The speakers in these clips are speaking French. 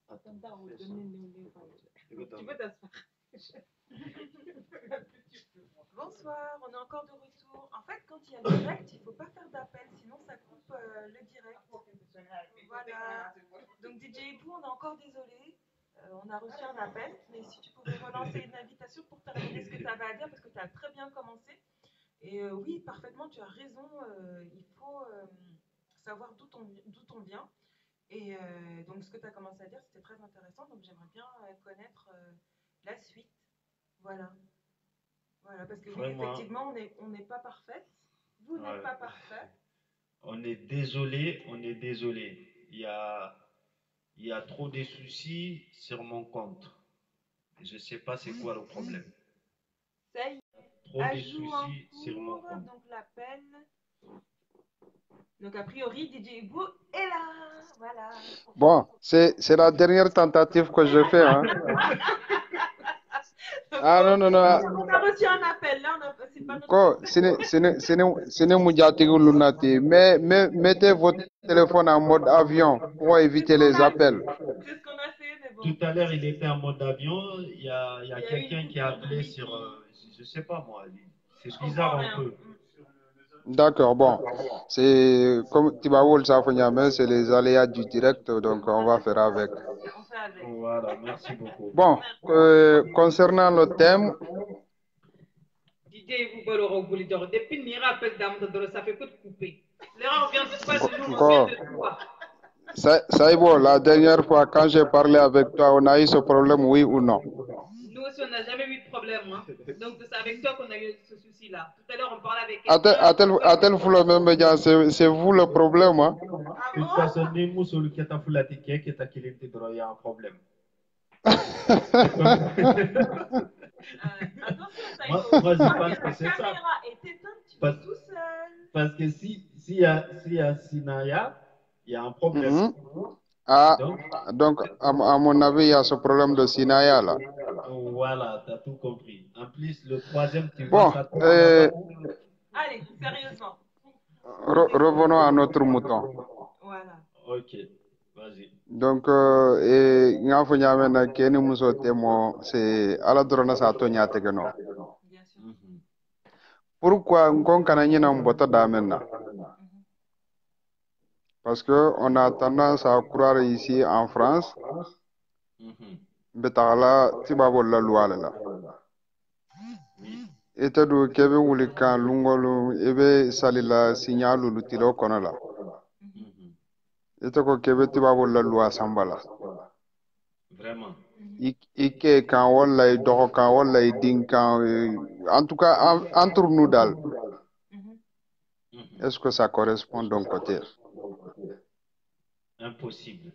Tu peux t'asseoir. Bonsoir, on est encore de retour. En fait, quand il y a le direct, il ne faut pas faire d'appel, sinon ça coupe le direct. Voilà. Donc DJ Ebou, on est encore désolé. On a reçu un appel, mais si tu pouvais relancer une invitation pour terminer ce que tu avais à dire, parce que tu as très bien commencé. Et oui, parfaitement, tu as raison. Il faut savoir d'où on vient. Et donc, ce que tu as commencé à dire, c'était très intéressant. Donc, j'aimerais bien connaître la suite. Voilà. Voilà, parce que oui, Vraiment, effectivement, on n'est pas parfaite. Vous n'êtes ouais. pas parfait. On est désolé, on est désolé. Il y a trop de soucis sur mon compte. Je ne sais pas c'est quoi le problème. Ça y est, Trop de ajout en soucis sur mon cours. compte. Donc, l'appel. Donc, a priori, DJ Ebou est là. Voilà. Bon, c'est la dernière tentative que je fais. Hein. Ah non, non, non. On a reçu un appel là. C'est pas notre Ko, sine mujatigu lunati. Mais mettez votre téléphone en mode avion pour éviter les appels. C'est ce qu'on a fait, mais bon. Tout à l'heure, il était en mode avion. Il y a Il y a eu quelqu'un une qui a coupure de appelé wifi. sur. Je ne sais pas moi. C'est Je bizarre comprends un rien. peu. D'accord, bon. C'est comme Tibaoul Safonyame, c'est les aléas du direct, donc on va faire avec. On fait avec. Voilà, merci beaucoup. Bon, concernant le thème, DJ vous balora vous dire depuis ni rappel dame de ça fait que de couper. L'erreur vient pas de nous, vient encore, de toi. ça est bon, la dernière fois quand j'ai parlé avec toi, on a eu ce problème, oui ou non? Nous aussi, on n'a jamais eu de problème. Hein. Donc, c'est avec toi qu'on a eu ce souci-là. Tout à l'heure, on parlait avec À tel fois, même média, c'est vous le problème. Hein? Ah De toute bon? façon, ni Moussou qui a foulé qui a qu'il était droit, il y a un problème. Attention, Moi, je pense que c'est la ça. caméra est éteinte, tu es Parce, tout seul. parce que s'il y a Sinaya, il y a un problème. Mhm. Ah, Donc, donc, à mon avis, il y a ce problème de Sinaya là. voilà, tu as tout compris. En plus, le troisième, tu vois, Bon, ça tourne là-bas. Allez, sérieusement. revenons à notre mouton. Voilà. Ok, vas-y. Donc, nga fo nyame na keni muso temo, c'est ala drona sa to nyate gano. Bien sûr. Pourquoi on kana nyina mbota damena? Mhm. Parce que on a tendance à croire ici en France, betala tibabo la loi la. Oui. Ete do kebe wuli kan lungolu ebe salila signalu lutilo kono la. Ete ko kebe tibabo la loi sambala. Vraiment. Ike kan wala i dogo kan wala i din kan en tout cas entre nous dal. Est-ce que ça correspond d'un côté? Impossible.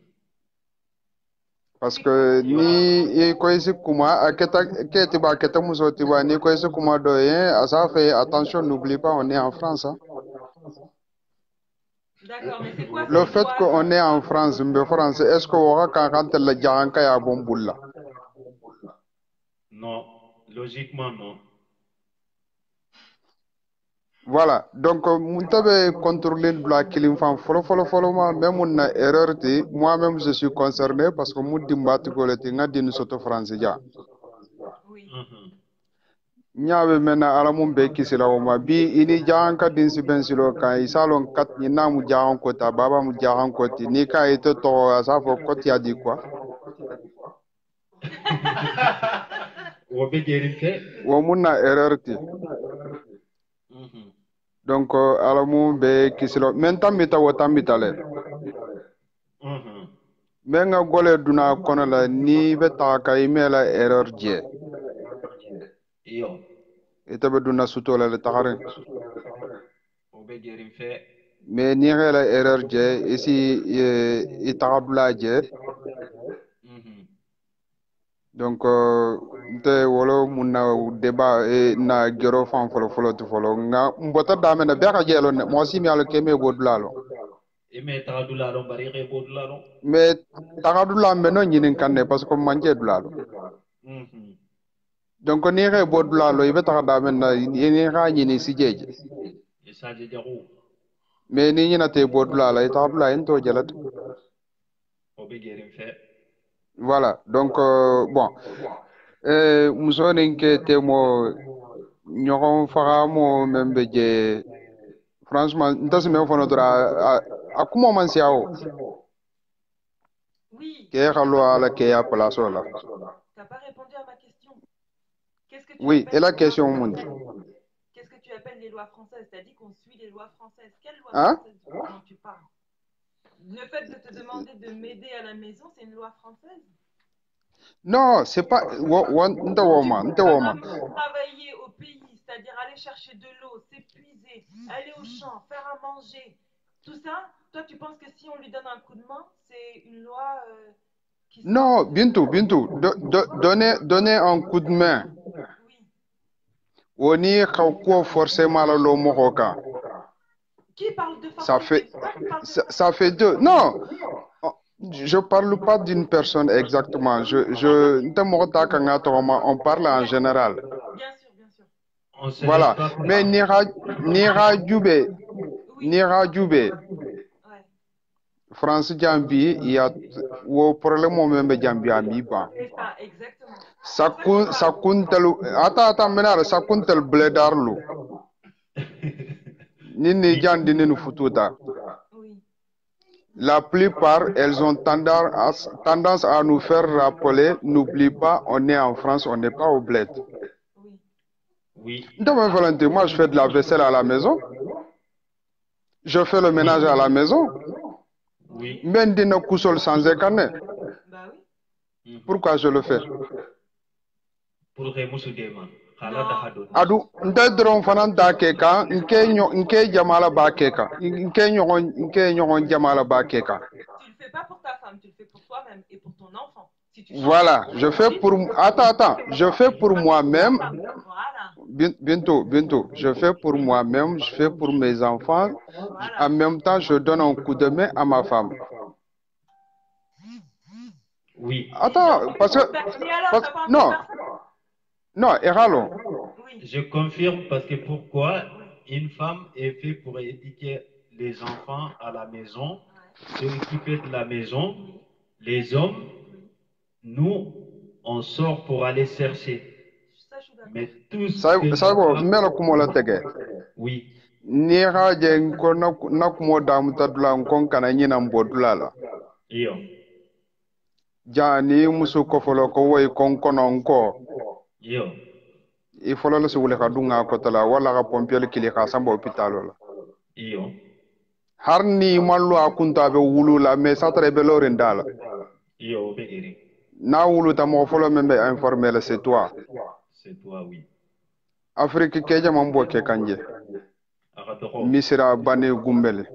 Parce que ni ko isi kuma aketa keti ba keta muso tiba ni ko isi kuma do yen ça fait attention, n'oublie pas on est en France. Hein? D'accord, mais c'est quoi Le cette fait loi? qu'on est en France, mbe français, est-ce que on kan kan la jahanka ya bombulla? Non, logiquement non. Voilà, donc muntabe contrôler la kilim fan follow ma même on a erreur ti moi-même je suis concerné parce que mudimba ti goleti ngadi ni soto français ja. Oui. Nyabe mena alamun be kisila o ma bi ini jahanka din si bensilo kan isalon kat ni namu jahan ko ta baba mu jahan ko ti ni ka ito to asafo ko ti adi quoi. Wo be gerin ke? Wo munna erreur ti. Donc alamun be kisilo mentambita wotambita le. Menga gole duna kono la ni be ta ka imela erreur je. Yo. Ita be duna suto la taxare. Wo be gerin fe? Mais ni la erreur je ici itaxadula je. Donc nte wolo munna débat na gero fan folo to folo nga mbota dame na be ka jelo ne mo simi ala keme bodulalo. Ime taxadula don bari xe bodula don. Mais taxadula me no nyinin kanne parce que manje dulalo. Donc ni xe bodulalo ibe taxada men na ni xa nyini sijeje. Isaje jaxu. Mais ni ñina te bodulala itaxadula en to jalat. Wo be gerin fe? Voilà. Donc, bon. Muso nin ke temo ɲɔgɔn faga mo men be je franchement n tɛ se min fɔ dɔrɔn a kuma man siya o Oui, ke ka lo ala ke ya place o la t'as pas répondu à ma question. Qu'est-ce que tu oui appelles et la les lois question mun françaises? Qu'est-ce que tu appelles les lois françaises? T'as dit qu'on suit les lois françaises. Quelle loi hein française dont tu parles? Le fait de te demander de m'aider à la maison, c'est une loi française? non c'est pas n tɛ wo ma n tɛ wo ma Travailler au pays, c'est-à-dire aller chercher de l'eau, s'épuiser, aller au champ, faire à manger, tout ça, toi tu penses que si on lui donne un coup de main, c'est une loi qui non sort de... Bintou donner un coup de main Oui. o ni ka ko forcément la lo mɔgɔ kan Qui parle de ça forcer? fait C'est toi qui parles de ça fait deux non je parle pas d'une personne exactement. On parle en général. Bien sûr, bien sûr. On se laisse Voilà. pas faire. Mais Nira Djoubé, Oui. ouais. France Jambi, il y a au problème au même Jambi à mi-ban. C'est ça, exactement. Ça compte attends, maintenant, ça compte le blé d'Arlou. Nini Jandi Ninu Fututa. Oui. La plupart, elles ont tendance à nous faire rappeler, n'oublie pas, on est en France, on n'est pas au bled. Oui. Oui. Valentin, moi je fais de la vaisselle à la maison. Je fais le ménage à la maison. Oui. Même dina kusol sans écaner. Bah oui. Pourquoi je le fais? Pour Remusudema. Adu, ndedron fanan da keka, nke jamala ba keka. Nke nyogon jamala ba keka. Tu le fais pas pour ta femme, tu le fais pour toi-même et pour ton enfant. Si tu Voilà, je fais pour... Attends, je fais pour moi-même. Voilà. Bientôt, je fais pour moi-même, je fais pour mes enfants. Voilà. En même temps, je donne un coup de main à ma femme. Oui. Attends, parce que... Non, Eralo. Oui. Je confirme parce que pourquoi une femme est faite pour éduquer les enfants à la maison, s'occuper de la maison. Les hommes, nous, on sort pour aller chercher. Mais tout ce que... Ça va, mais comment la tege? Oui. Ni haje nko na kumo damu tadula nko kana nyina mbodula la. Iyo. Jani musu ko folo ko woy kon kono nko. Iyo. I folo la sugule ka dunga ko tala wala ka pompier kili ka samba hôpital la. Iyo. Har ni mallu akunta be wulu la mais satra be lorin dala. Iyo be iri. Na wulu ta mo folo membe informel c'est toi. C'est toi, oui. Afrique keja mambo ke kanje. Misira bane gumbele.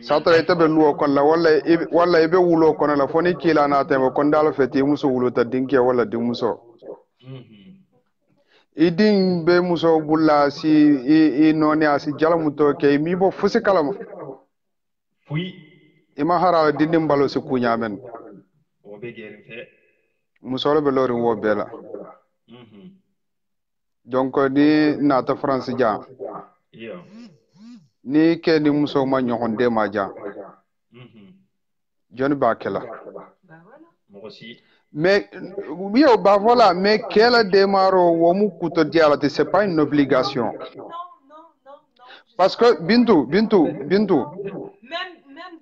Satra ite be luo kon la wala ibe wulo kon la foni kila na tembe kon dala feti muso wulo ta dinke wala di muso. Idin be muso bulla si i noni asi jala muto ke mi bo fusi kala Fui. Ima hara dindim balo si kunya men. Obe gerin fe. Muso le be lori wo bela. Donc ni nata France ja. Iyo. Ni ke ni muso ma nyogonde ma ja. Joni ba kela. Moi aussi. Mais oui, bah voilà, mais quel démarro womu kuto diala, c'est pas une obligation. Non. Parce que Bintou. Même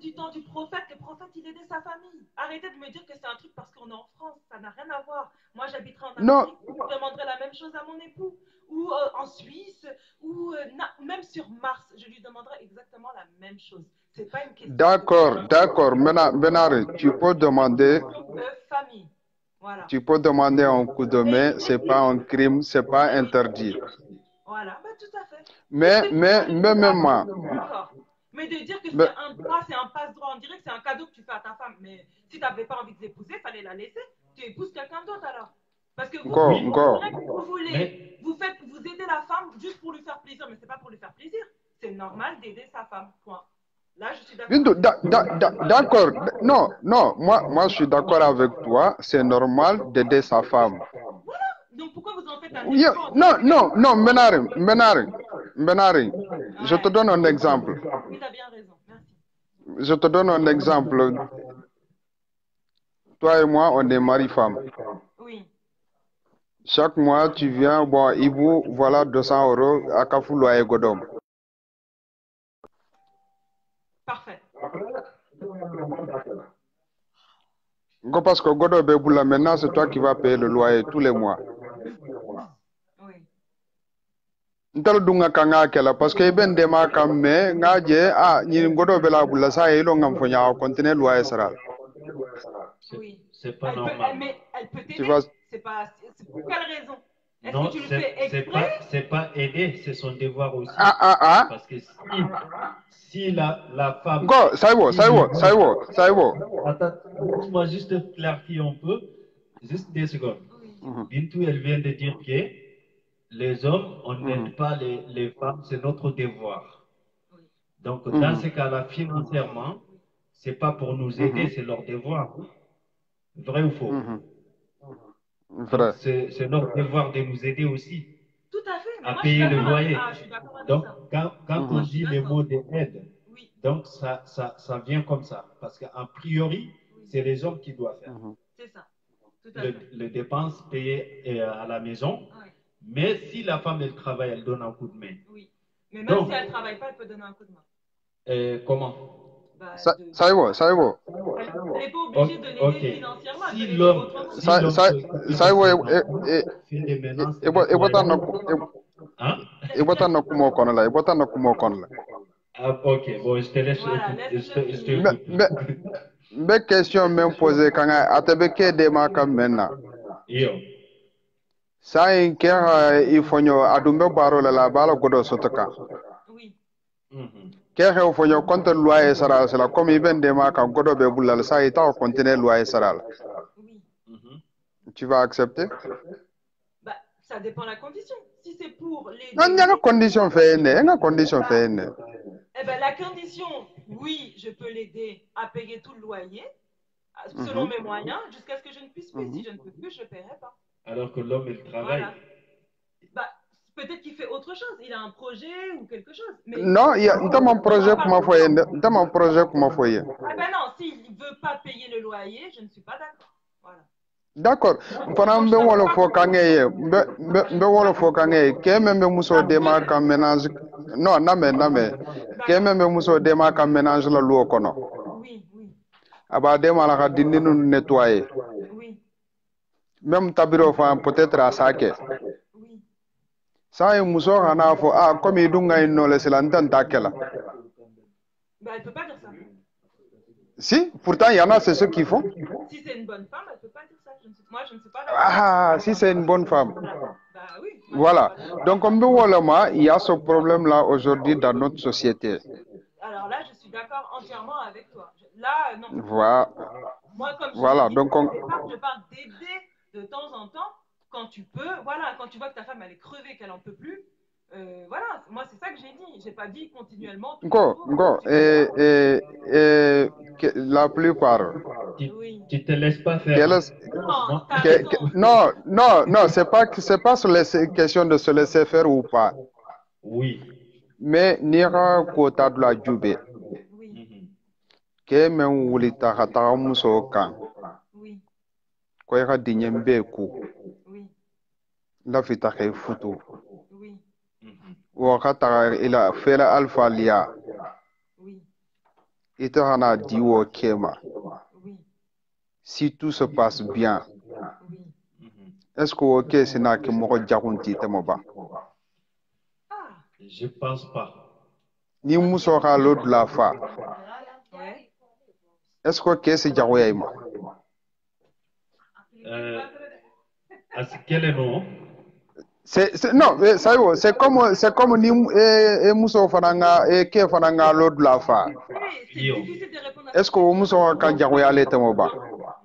du temps du prophète, le prophète il aidait sa famille. Arrêtez de me dire que c'est un truc parce qu'on est en France, ça n'a rien à voir. Moi j'habiterai en Afrique, je demanderai la même chose à mon époux, ou en Suisse, ou même sur Mars, je lui demanderai exactement la même chose. C'est pas une question. D'accord. Maintenant, Benari, tu peux demander. Famille. Voilà. Tu peux demander un coup de main, c'est pas un crime, c'est pas interdit. Voilà, bah, tout à fait. Mais même moi. D'accord. Mais de dire que c'est un droit, c'est un passe-droit, on dirait que c'est un cadeau que tu fais à ta femme. Mais si tu n'avais pas envie de l'épouser, il fallait la laisser. Tu épouses quelqu'un d'autre alors. Parce que vous voulez, vous aidez la femme juste pour lui faire plaisir, mais c'est pas pour lui faire plaisir. C'est normal d'aider sa femme. Point. Là, je suis d'accord. D'accord. Non. Moi, je suis d'accord avec toi. C'est normal d'aider sa femme. Voilà. Donc, pourquoi vous en faites un effort? Non, Benari. Je te donne un exemple. Oui, tu as bien raison. Merci. Je te donne un exemple. toi et moi, on est mari-femme. Oui. Chaque mois, tu viens, bon, Ibu, voilà 200 € à Kafou loyer Godom. Parfait. Parce que Godom Beboula, maintenant, c'est toi qui vas payer le loyer tous les mois. Oui. Ntalo dunga kanga kela parce que ben dema kamme ngaje ni ngodo bela bulla sa ilo ngam fo nya continuer loyer sara. Oui. C'est pas normal. Elle peut Tu t'aider. vas C'est pour quelle raison? Est-ce Non, que tu le fais exprès? c'est pas aider, c'est son devoir aussi. Parce que si la femme. Go, saibo. Attends, laisse-moi juste clarifier un peu. Juste 2 secondes. Bintou, elle vient de dire que les hommes, on n'aide pas les femmes, c'est notre devoir. Donc, dans ce cas-là, financièrement, c'est pas pour nous aider, c'est leur devoir. Vrai ou faux? Vrai. C'est notre devoir de nous aider aussi. Tout à fait. Mais À moi, payer le loyer. je suis d'accord avec Donc, ça. quand on dit les mots d'aide, Oui. donc ça vient comme ça. Parce qu'en priori, c'est les hommes qui doivent faire. C'est ça. Tout à fait. Les dépenses payées à la maison. Oui. Mais si la femme, elle travaille, elle donne un coup de main. Oui. Mais même si elle ne travaille pas, elle peut donner un coup de main. Comment? Saibo. Elle n'est pas obligée de l'aider financièrement. Si elle l'homme Saibo fait des menaces, ibota na kumo kono la. Ok, bon, je te laisse. Voilà, Mais question même posée quand atebe ke de ma kam menna. Yo. Sa in ke ifonyo adumbe baro la bala godo sotoka. Oui. Ke he fonyo contre loyer sara sala comme iben de ma kam godo be bulal sa ita continuer loyer sara. Oui. Tu vas accepter? Bah, ça dépend de la condition. Si c'est pour les. Non, il y a une condition fait. Eh ben, la condition, oui, je peux l'aider à payer tout le loyer, selon mes moyens, jusqu'à ce que je ne puisse plus. Si je ne peux plus, je ne paierai pas. Alors que l'homme, il travaille. Voilà. Bah, peut-être qu'il fait autre chose. Il a un projet ou quelque chose. Mais non, il y a un projet pour ma foyer. Ah ben non, s'il ne veut pas payer le loyer, je ne suis pas d'accord. Voilà. D'accord. Pendant que wolo fo kange mbe wolo fo kange ke membe muso de ma kam ménage non name ke membe muso de ma kam ménage la luo kono. Oui. Aba de ma la ka dindinu nettoyer. Oui. Même tabiro fa peut-être à sake. Oui. Ça y muso kana fo comme idunga inno le selantan takela. Bah elle peut pas dire ça. Si, pourtant il y en a c'est ceux qui font. Si c'est une bonne femme, elle peut pas dire ça. Moi je ne suis pas d'accord. Si c'est une bonne femme. Bah oui. Voilà. Donc, il y a ce problème-là aujourd'hui dans notre société. Alors là, je suis d'accord entièrement avec toi. Là, non. Voilà. Moi, comme voilà. je Donc, je parle d'aider de temps en temps quand tu peux. Voilà, quand tu vois que ta femme elle est crevée, qu'elle en peut plus. Voilà, moi c'est ça que j'ai dit. J'ai pas dit continuellement. La plupart. Tu te laisses pas faire. Non, c'est pas sur les questions de se laisser faire ou pas. Oui. Mais nira kota de la jube. Ke men wulita ka taga muso kan. Ko ka dinyembe ku. La fita ke futu. Wakata ila fela alfa lia. Ita hana diwo kema. Si tout se passe bien, est-ce que ok c'est na ke moko jakunti temoba? Je pense pas. Ni muso ka l'autre la fa. Est-ce que ok c'est jagoyaima? Quel est le nom? Non, c'est comme ni muso fananga ke fananga l'autre la fa. C'est difficile de répondre à est-ce que muso ka jagoya le temoba?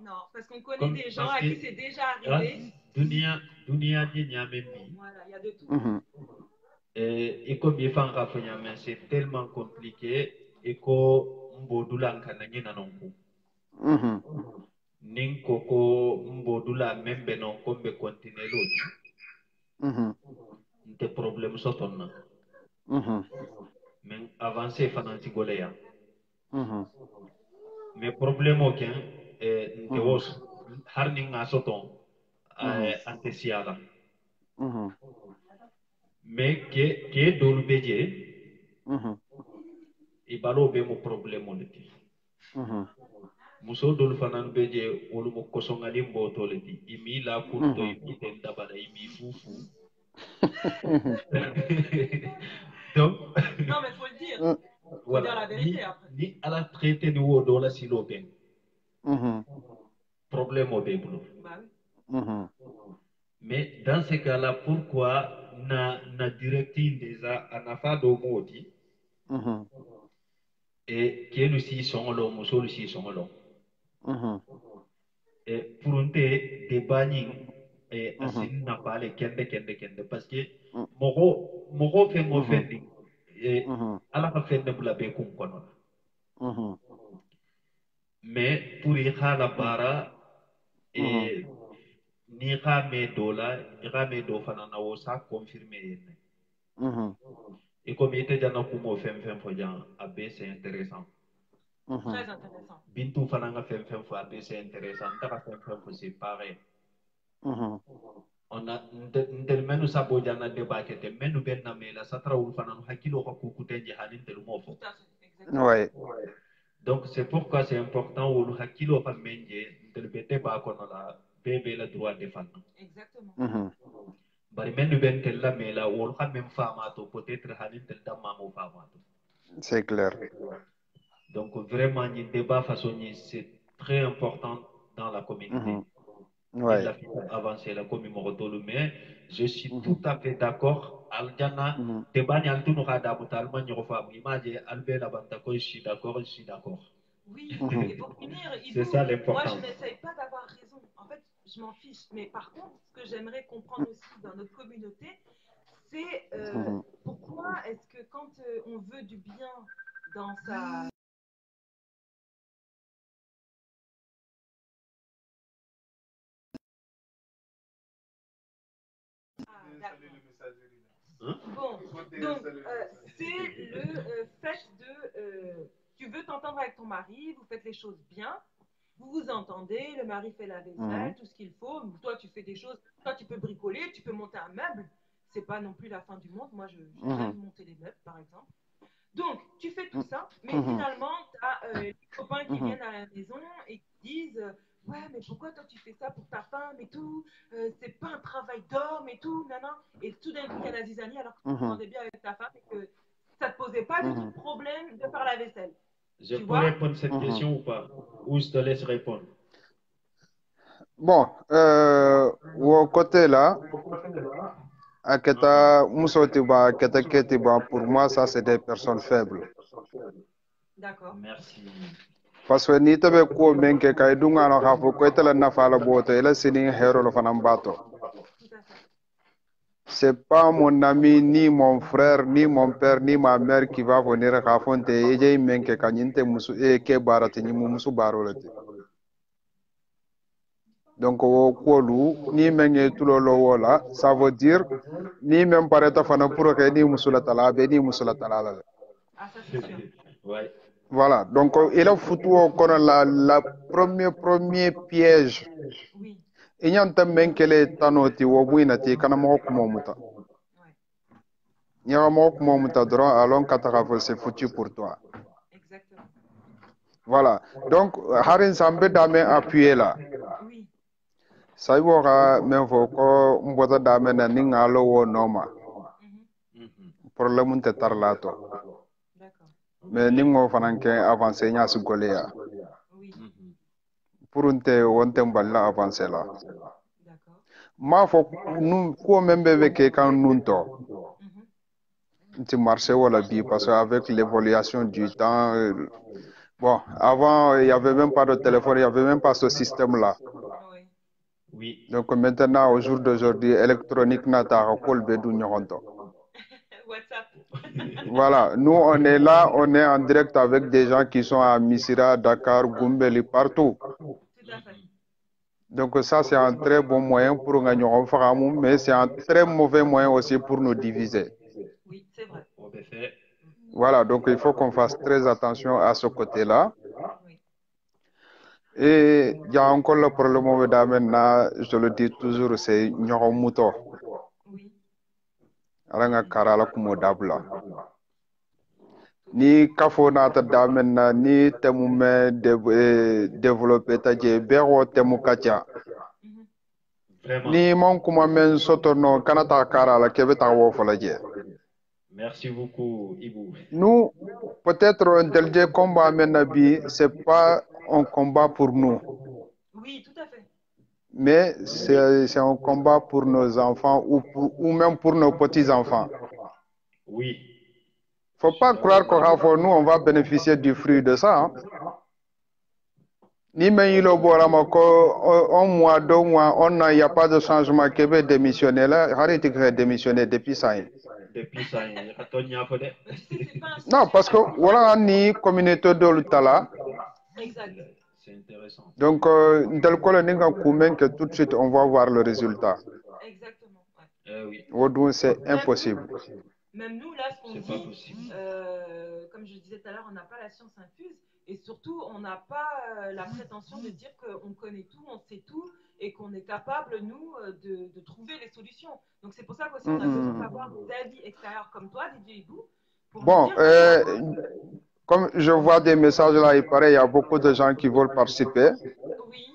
Non, parce qu'on connaît des gens à qui c'est déjà arrivé. Dunia Voilà, il y a de tout. Et comme il faut c'est tellement compliqué et que mbodula kananye nanonku. Ninkoko mbodula membe non kombe continue l'autre. Des problèmes sotonna. Mais avancer fananti goleya. Mais problème aucun. nke wos har ni nga soton ante siala mais ke dolu beje ibalo be mo problème on ti muso dolu fanan beje wolu mo kosongali mboto le ti imi la kunto imi den dabara imi fufu donc non mais faut le dire, faut dire la vérité après. Ni ala traité ni wo do la silo ben problème au début. Bah oui. Mais dans ce cas-là, pourquoi na directive déjà anafa do modi et qui nous si sont là, nous si sont là. Et pour un débat et asin n'a pas les kende parce que moro fait mo fait et ala ka fait ne bla be kum kono. Mais pour y la bara et ni rame dola rame do fana na wo sa confirmer yene et comme était déjà na kumo fem fo jan abe c'est intéressant très intéressant bintu fana nga fem fo abe c'est intéressant ta fem fo c'est pareil on a ndel menu sabo jana débat kete menu ben na mela satra ul fana hakilo ko ku kutenje halin tel mo fo ouais donc c'est pourquoi c'est important ul hakilo fa menje ndel bete ba ko la bébé le droit de femme. Exactement. Bari menu ben tel la mais là on a même femme peut-être halin tel dama mo femme. C'est clair. Donc vraiment le débat façon c'est très important dans la communauté. Ouais. Il a fait avancer la communauté mais je suis tout à fait d'accord aljana débat ni altu no kada mutalma ni rofa image albert abanta ko je suis d'accord. Oui, et pour finir, c'est ça l'important. Moi je n'essaye pas d'avoir raison. En fait, je m'en fiche. Mais par contre, ce que j'aimerais comprendre aussi dans notre communauté, c'est pourquoi est-ce que quand on veut du bien dans sa... Bon, donc c'est le fait de... tu veux t'entendre avec ton mari, vous faites les choses bien, vous vous entendez, le mari fait la vaisselle, tout ce qu'il faut, toi tu fais des choses, toi tu peux bricoler, tu peux monter un meuble, c'est pas non plus la fin du monde, moi j'aime monter les meubles par exemple. Donc tu fais tout ça, mais finalement tu as les copains qui viennent à la maison et qui disent ouais mais pourquoi toi tu fais ça pour ta femme et tout, c'est pas un travail d'homme et tout, nanana. Et tout d'un coup il y a la zizanie alors que tu t'entendais bien avec ta femme et que ça te posait pas du tout de problème de faire la vaisselle. Je peux répondre à cette question ou pas? Ou je te laisse répondre? Bon, au côté là, Aketa Moussotiba, Aketa Ketiba, pour moi, ça c'est des personnes faibles. D'accord. Merci. Parce que ni tabe ko menke kay dunga no hafo ko tele na fala boto ela sini hero lo fanambato. C'est pas mon ami, ni mon frère, ni mon père, ni ma mère qui va venir raconter et menke kanyinte musu e ke barati ni musu barolati. Donc au kolu ni menge tulolo wala, ça veut dire ni même pareta fana pour que ni musula tala be ni musula tala. Ah ça c'est sûr. Ouais. Voilà, donc il a foutu la premier piège. Oui. Il y a un thème qui est tanoti ou buinati kanamo kumomuta. Il y a un mot kumomuta droit alors que c'est foutu pour toi. Exactement. Voilà, donc Harin Sambe dame appuyé là. Oui. Ça y est, même faut mbota dame na ningalo wo noma. Problème te tarlato. D'accord. Mais ningo fananke avancer nya su goléa. Oui. Pour un te wonte mballa avancer là. D'accord. Ma faut nous ko membe veke kan nunto. Tu marchais ou la vie parce qu'avec l'évolution du temps, bon, avant il n'y avait même pas de téléphone, il n'y avait même pas ce système-là. Oui. Oui. Donc maintenant, au jour d'aujourd'hui, électronique nata rakol bedu nyoronto. WhatsApp. Voilà, nous on est là, on est en direct avec des gens qui sont à Missira, Dakar, Goumbeli, partout. Tout à fait. Donc ça c'est un très bon moyen pour gagner en faramou, mais c'est un très mauvais moyen aussi pour nous diviser. Oui, c'est vrai. Voilà, donc il faut qu'on fasse très attention à ce côté-là. Oui. Et il y a encore le problème maintenant, je le dis toujours, c'est Nyoromuto. Oui. Aranga karala kumo dabla. Ni kafo nata damena ni temu me développer taje bero temu kacha. Vraiment. Ni mon kuma men soto no kanata karala kebe ta wo falaje. Merci beaucoup, Ibou. Nous, peut-être un dernier combat maintenant, c'est pas un combat pour nous. Oui, tout à fait. Mais c'est un combat pour nos enfants ou même pour nos petits-enfants. Oui. Faut pas croire que nous, on va bénéficier du fruit de ça. Hein. Ni même il un mois, 2 mois, il n'y a pas de changement qui va démissionner là. Arrêtez de démissionner depuis ça. Depuis ça, il y a pas de... Non, parce que voilà, ni communauté de l'Utala. Exact. C'est intéressant. Donc, tel que tout de suite, on va voir le résultat. Exactement. Oui. Aujourd'hui, c'est impossible. Même nous, là, ce qu'on dit, comme je disais tout à l'heure, on n'a pas la science infuse et surtout, on n'a pas la prétention de dire qu'on connaît tout, on sait tout et qu'on est capable, nous, de trouver les solutions. Donc, c'est pour ça qu'aussi, on a besoin d'avoir des avis extérieurs comme toi, Didier Hibou. Bon, comme je vois des messages là, il paraît qu'il y a beaucoup de gens qui veulent participer. Oui.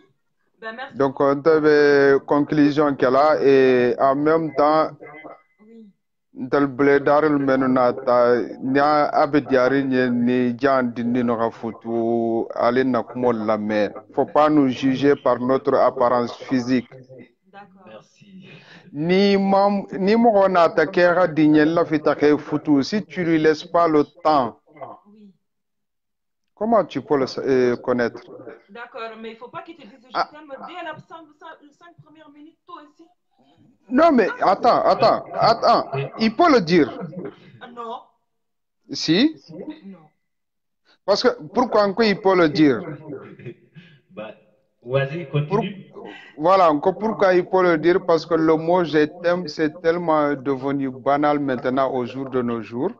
Ben, merci. Donc, on a une conclusion qu'elle a et en même temps, dans le blé d'aril menunata, nia abediari ni jan dindi no rafutu ale na kumo la mer. Faut pas nous juger par notre apparence physique. D'accord. Merci. Ni mo na ta kera dinye la fitake futu si tu lui laisses pas le temps. Oui. Comment tu peux le connaître? D'accord, mais il faut pas qu'il te dise je t'aime dès la 5 premières minutes, toi aussi. Non, mais attends. Il peut le dire. Non. Si? Non. Parce que pourquoi encore il peut le dire? Bah, vas-y, continue. Voilà, encore pourquoi il peut le dire? Parce que le mot je t'aime, c'est tellement devenu banal maintenant au jour de nos jours.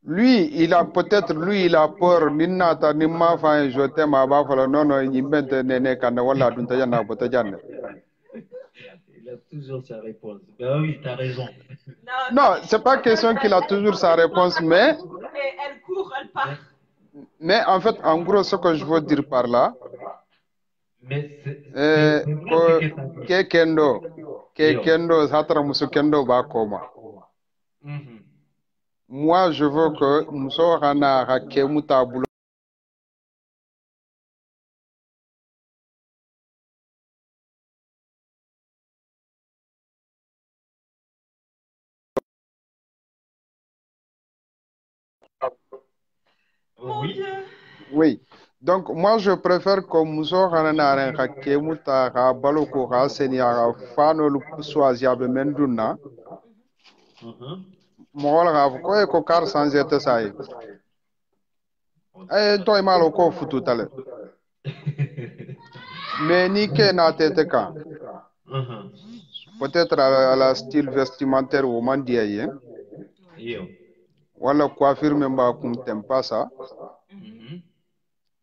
Lui, il a peur. Ninata nimma fa je t'aime aba fala non il mente nene kana wala dunta jana bota jana. Il a toujours sa réponse. Ben oui, tu as raison. Non, c'est pas question qu'il a toujours sa réponse, mais elle court, elle part. Mais en fait, en gros, ce que je veux dire par là, mais c'est kendo, satra musu kendo ba koma. Moi, je veux que muso hana hake mutabulo. Oui. Donc, moi, je préfère que muso hana hake mutaha baloko ha senia fano swaziabe menduna. Mola ha ko kar sans être sai. Toi malo ko futu tale. Mais ni ke na tete kan. Peut-être à la style vestimentaire au mandiaye. Voilà coiffure même pas qu'on t'aime pas ça.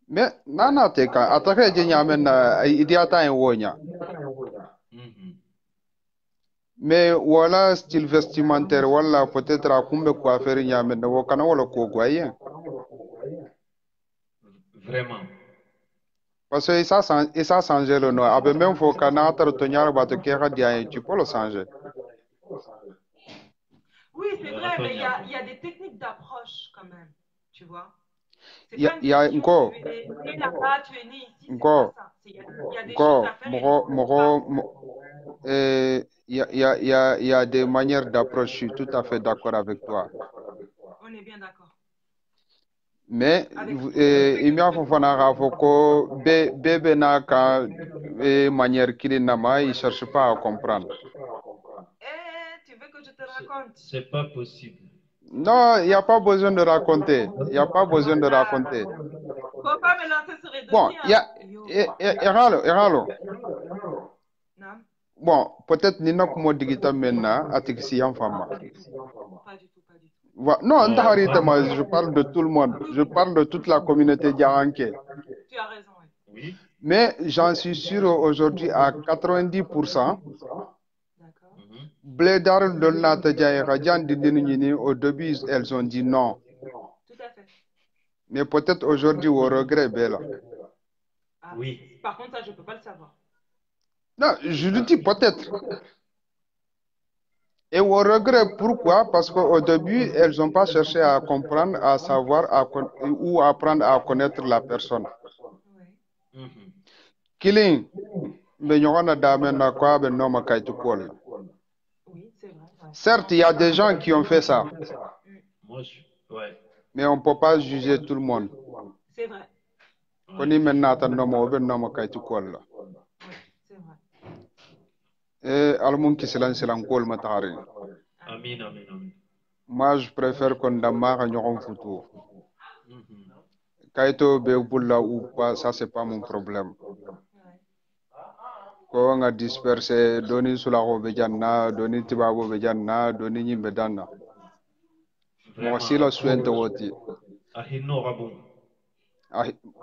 Mais nana te kan atake je nyamen na idiata en wonya. Mais voilà style vestimentaire voilà peut-être à kumbe coiffure nyamen na wokana wala ko goye. Vraiment. Parce que ça changer le nom. Abe même faut kana tar to nyar ba to kera dia tu peux le changer. Oui, c'est vrai, mais il y a des techniques d'approche quand même, tu vois. C'est pas une question, tu es né là-bas, tu es né ici, c'est pas ça. Il y a des choses à faire. Il y a des manières d'approche, je suis tout à fait d'accord avec toi. On est bien d'accord. Mais il m'a fait que bébé n'a qu'à manière qu'il n'a pas, il ne cherche pas à comprendre. Tu veux que je te raconte? C'est pas possible. Non, il n'y a pas besoin de raconter. Il n'y a pas besoin de raconter. Faut pas me lancer sur les dossiers. Bon, il y a... Eralo. Bon, peut-être Nina Kumo Digital Mena, Atixi Fama. Pas du tout, pas du tout. Non, je parle de tout le monde. Je parle de toute la communauté Djaranké. Tu as raison, oui. Oui. Mais j'en suis sûr aujourd'hui à 90%, D'accord. Blédar de Nataja Rajan Dindini, au début, elles ont dit non. Tout à fait. Mais peut-être aujourd'hui, au regret, Bella. Ah, Oui. par contre, ça, je peux pas le savoir. Non, je le dis peut-être. Et au regret, pourquoi? Parce qu'au début, elles n'ont pas cherché à comprendre, à savoir, ou apprendre à connaître la personne. Oui. Killing, mais il y aura na quoi, ben non, ma kaitu kola. Oui, c'est vrai. Certes, il y a des gens qui ont fait ça, Moi, ouais. mais on ne peut pas juger tout le monde. C'est vrai. Koni maintenant, ta nomo, ben non, ma kaitu kola. Oui, c'est vrai. Et almun qui se kol matari. Amin, amin, amin. Moi, je préfère qu'on damare en yon photo. Kaito be bulla ou pas, ça c'est pas mon problème. Ko nga disperser doni sulako be janna, doni tibabo be janna, doni nyimbe danna. Mo sila suente woti. Ahino rabun.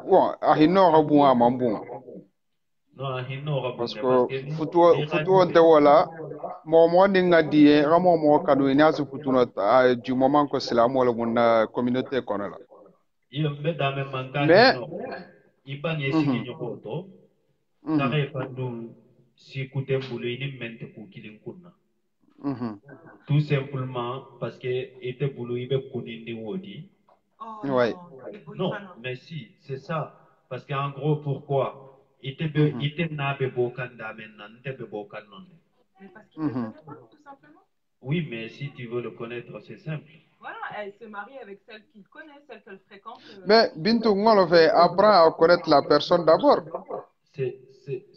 Bon, ahino rabu amambun. Non, ahino rabun Parce parce que que futu te wala mo ninga die ramo mo kanu ina su futuno du moment que c'est la mo la mon communauté kono la. iyo mbe dame manka Mais hino ibange sigi nyokoto sare fandu si kutem bulu ini mente ku kilin kunna. Tout simplement parce que ite bulu ibe kunindi wodi. Oh ouais. Non, mais si, c'est ça. Parce qu'en gros, pourquoi? Ite na be bokan damen nan, te be bokan non. Mais parce qu'il ne connaît pas, tout simplement. Oui, mais si tu veux le connaître, c'est simple. Voilà, elle se marie avec celle qu'il connaît, celle qu'elle fréquente. Mais Bintou Ngolove apprend à connaître la personne d'abord. Oui,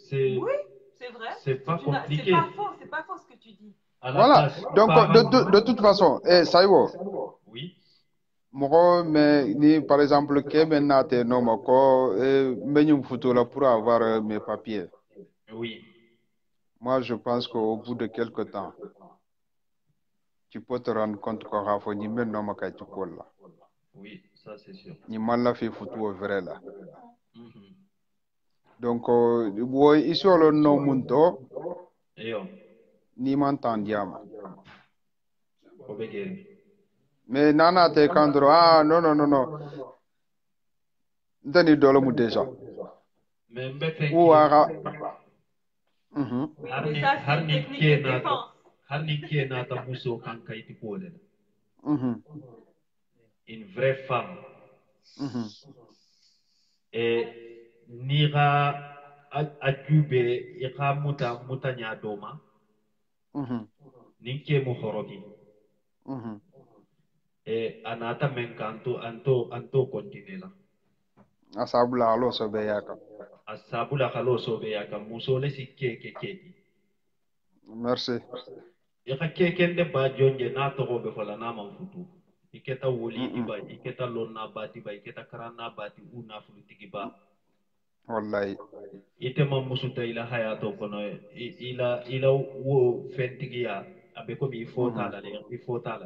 c'est vrai. C'est pas compliqué. C'est pas faux ce que tu dis. Voilà. Donc, de toute façon, Saïwo. Oui. Moi, mais ni par exemple, Keben Nate Nomoko, Menyum Futola pour avoir mes papiers. Oui. Moi, je pense qu'au bout de quelques temps, tu peux te rendre compte qu'on a fait Nimbe Nomaka Tukola. Oui, ça c'est sûr. Ni mal la fait foutu au vrai là. Donc, ici, on a non munto. Ni m'entendiama. Mais nana te kandro, non. Dani dolomu déjà. Mais mbete Ou ara. Mais ça, c'est une technique de défense. Harni na ta muso kanka iti kole. Une vraie femme. Et nira ajube ika muta nya doma. Ninke mu horogi. Et anata menkanto anto continue la. Asabula alo sobe yaka. Asabula kalo sobe yaka musole si keke. Merci. Ika keke de ba jonje na togo be fala na man futu. Iketa woli diba, iketa lonna ba diba, iketa karana ba di una fulu tigiba. Wallahi. Ite ma musuta ila hayato kono ila wo fentigiya abe ko mi fota la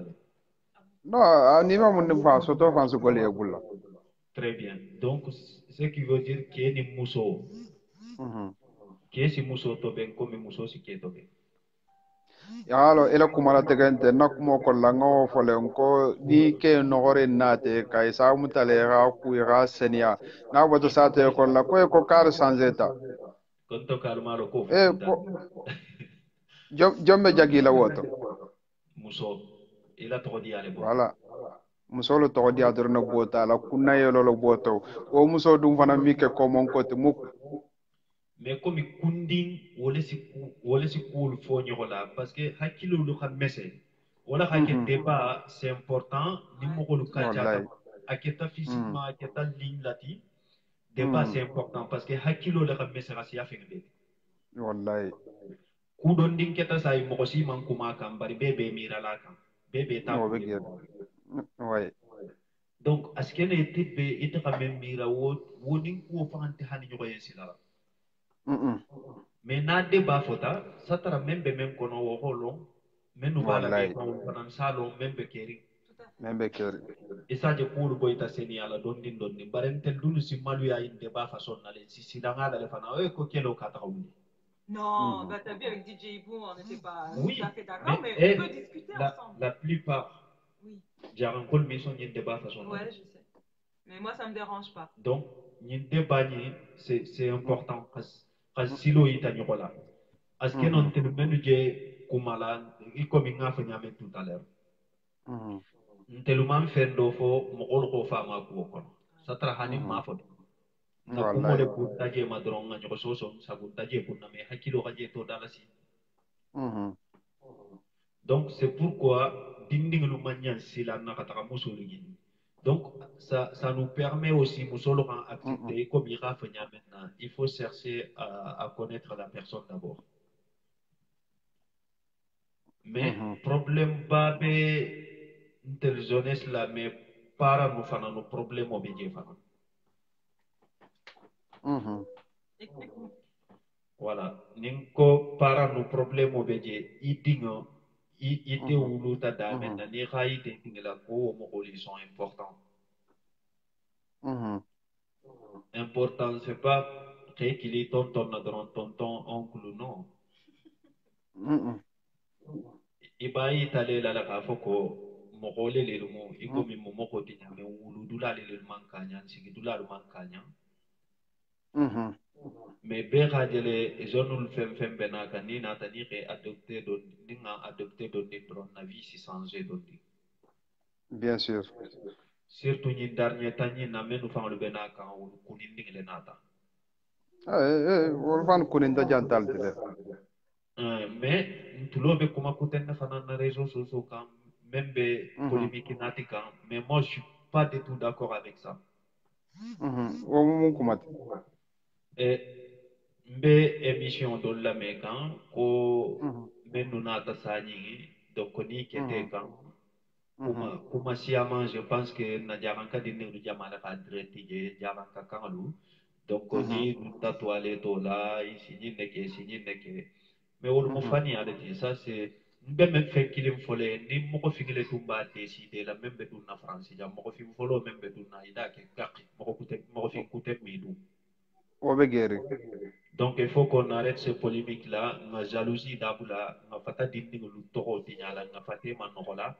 le. Non, niveau mon fa soto fa so gole bulla. Très bien. Donc ce qui veut dire que ni muso. Que si muso to ben comme muso si ke to ben. Ya alo ela kumala tegante na kumo ko lango fole ko ni ke nogore nate kai sa mutale ra ku ra senia na wato sa te ko la ko kar sanzeta Konto kalmaro ko ko jomme jagila woto muso ila to di ale bo. Voilà. Muso lo to di ador na bota la kunna yelo lo boto o muso dum fana mi ke ko mon ko te muk. Mais comme kundin wala si cool fo nyola parce que hakilo lu xam message wala hakke débat c'est important ni mo ko lu kalcha aketa physiquement aketa ligne lati débat c'est important parce que hakilo le xam message asiya fengbe Wallahi ku don din keta say mo ko si man kuma kam bari bebe mira la kam bebe ta ko ouais donc askene tibbe ita xam mira wo din ko fanti hani nyogo yesila mais n'a débat fota satara même be même kono wo holo menu bala be ko fanan salo même be keri men be keri isa je kulu boy ta seni ala donni barentel dulu si malu ya inde ba façon na le si sidanga da le fana ko kelo ka ta wuli. Non, bah t'as vu avec DJ Ibou, on n'était pas Oui, tout à fait d'accord, mais mais on peut discuter la ensemble. plupart Oui, jaran kol mission inde ba façon. ouais, je sais. Mais moi, ça me dérange pas. Donc inde ba ni c'est important parce silo ita nyokola. Aske non te menu je kumala iko mi nga fa nyame tout à l'heure. Nteluman fendo fo mogol ko fama ko kono satra hani ma fo na kumole ku taje madron nga ko soso sabu taje ku na me hakilo gaje to dalasi. Donc c'est pourquoi dinding lu manyan sila na kataka musulu gini. Donc ça nous permet aussi musolo kan accepter comme il fa maintenant il faut chercher à connaître la personne d'abord. Mais problème pas de jeunesse là mais para nous fana no problème au bédié fana. Voilà, ninko para no problème au bédié itingo ite uluta da maintenant ni raite tingela ko mo ils sont importants. Important c'est pas qu'il est tonton na tonton oncle non. Ibai tale la ka foko mogole le mo iko mi mo ko tinya me wulu dula le mankanya sigi dula mankanya. Mais be khadele zonul fem benaka ni na tani ke adopté don ninga adopté don ni tron na vie si changer don di. Bien sûr. Surtout ni dernier tani na menu fa le benaka wulu kunin ningle nata. Wolfan kunin da jantal tele. Mais tulo be kuma kuten na fana na réseaux sociaux quand même be polémique natika mais moi je suis pas du tout d'accord avec ça. Et mbe émission do la mekan ko menu nata sani donc ni kete kan kuma siama je pense que na jaranka dinne du jamala ka direct je jaranka kanalu donc ni tatouale to la ici ni neke mais wol mo fani ala ti ça c'est mbe men fe kilim fole ni mo ko fingile tumba décider la même be na France ja mo ko fim folo même be na ida ke gakki mo ko fin kute mi du. Donc il faut qu'on arrête ces polémiques là, la jalousie d'abula, na fata dindi lu toko tinyala, na faté manola,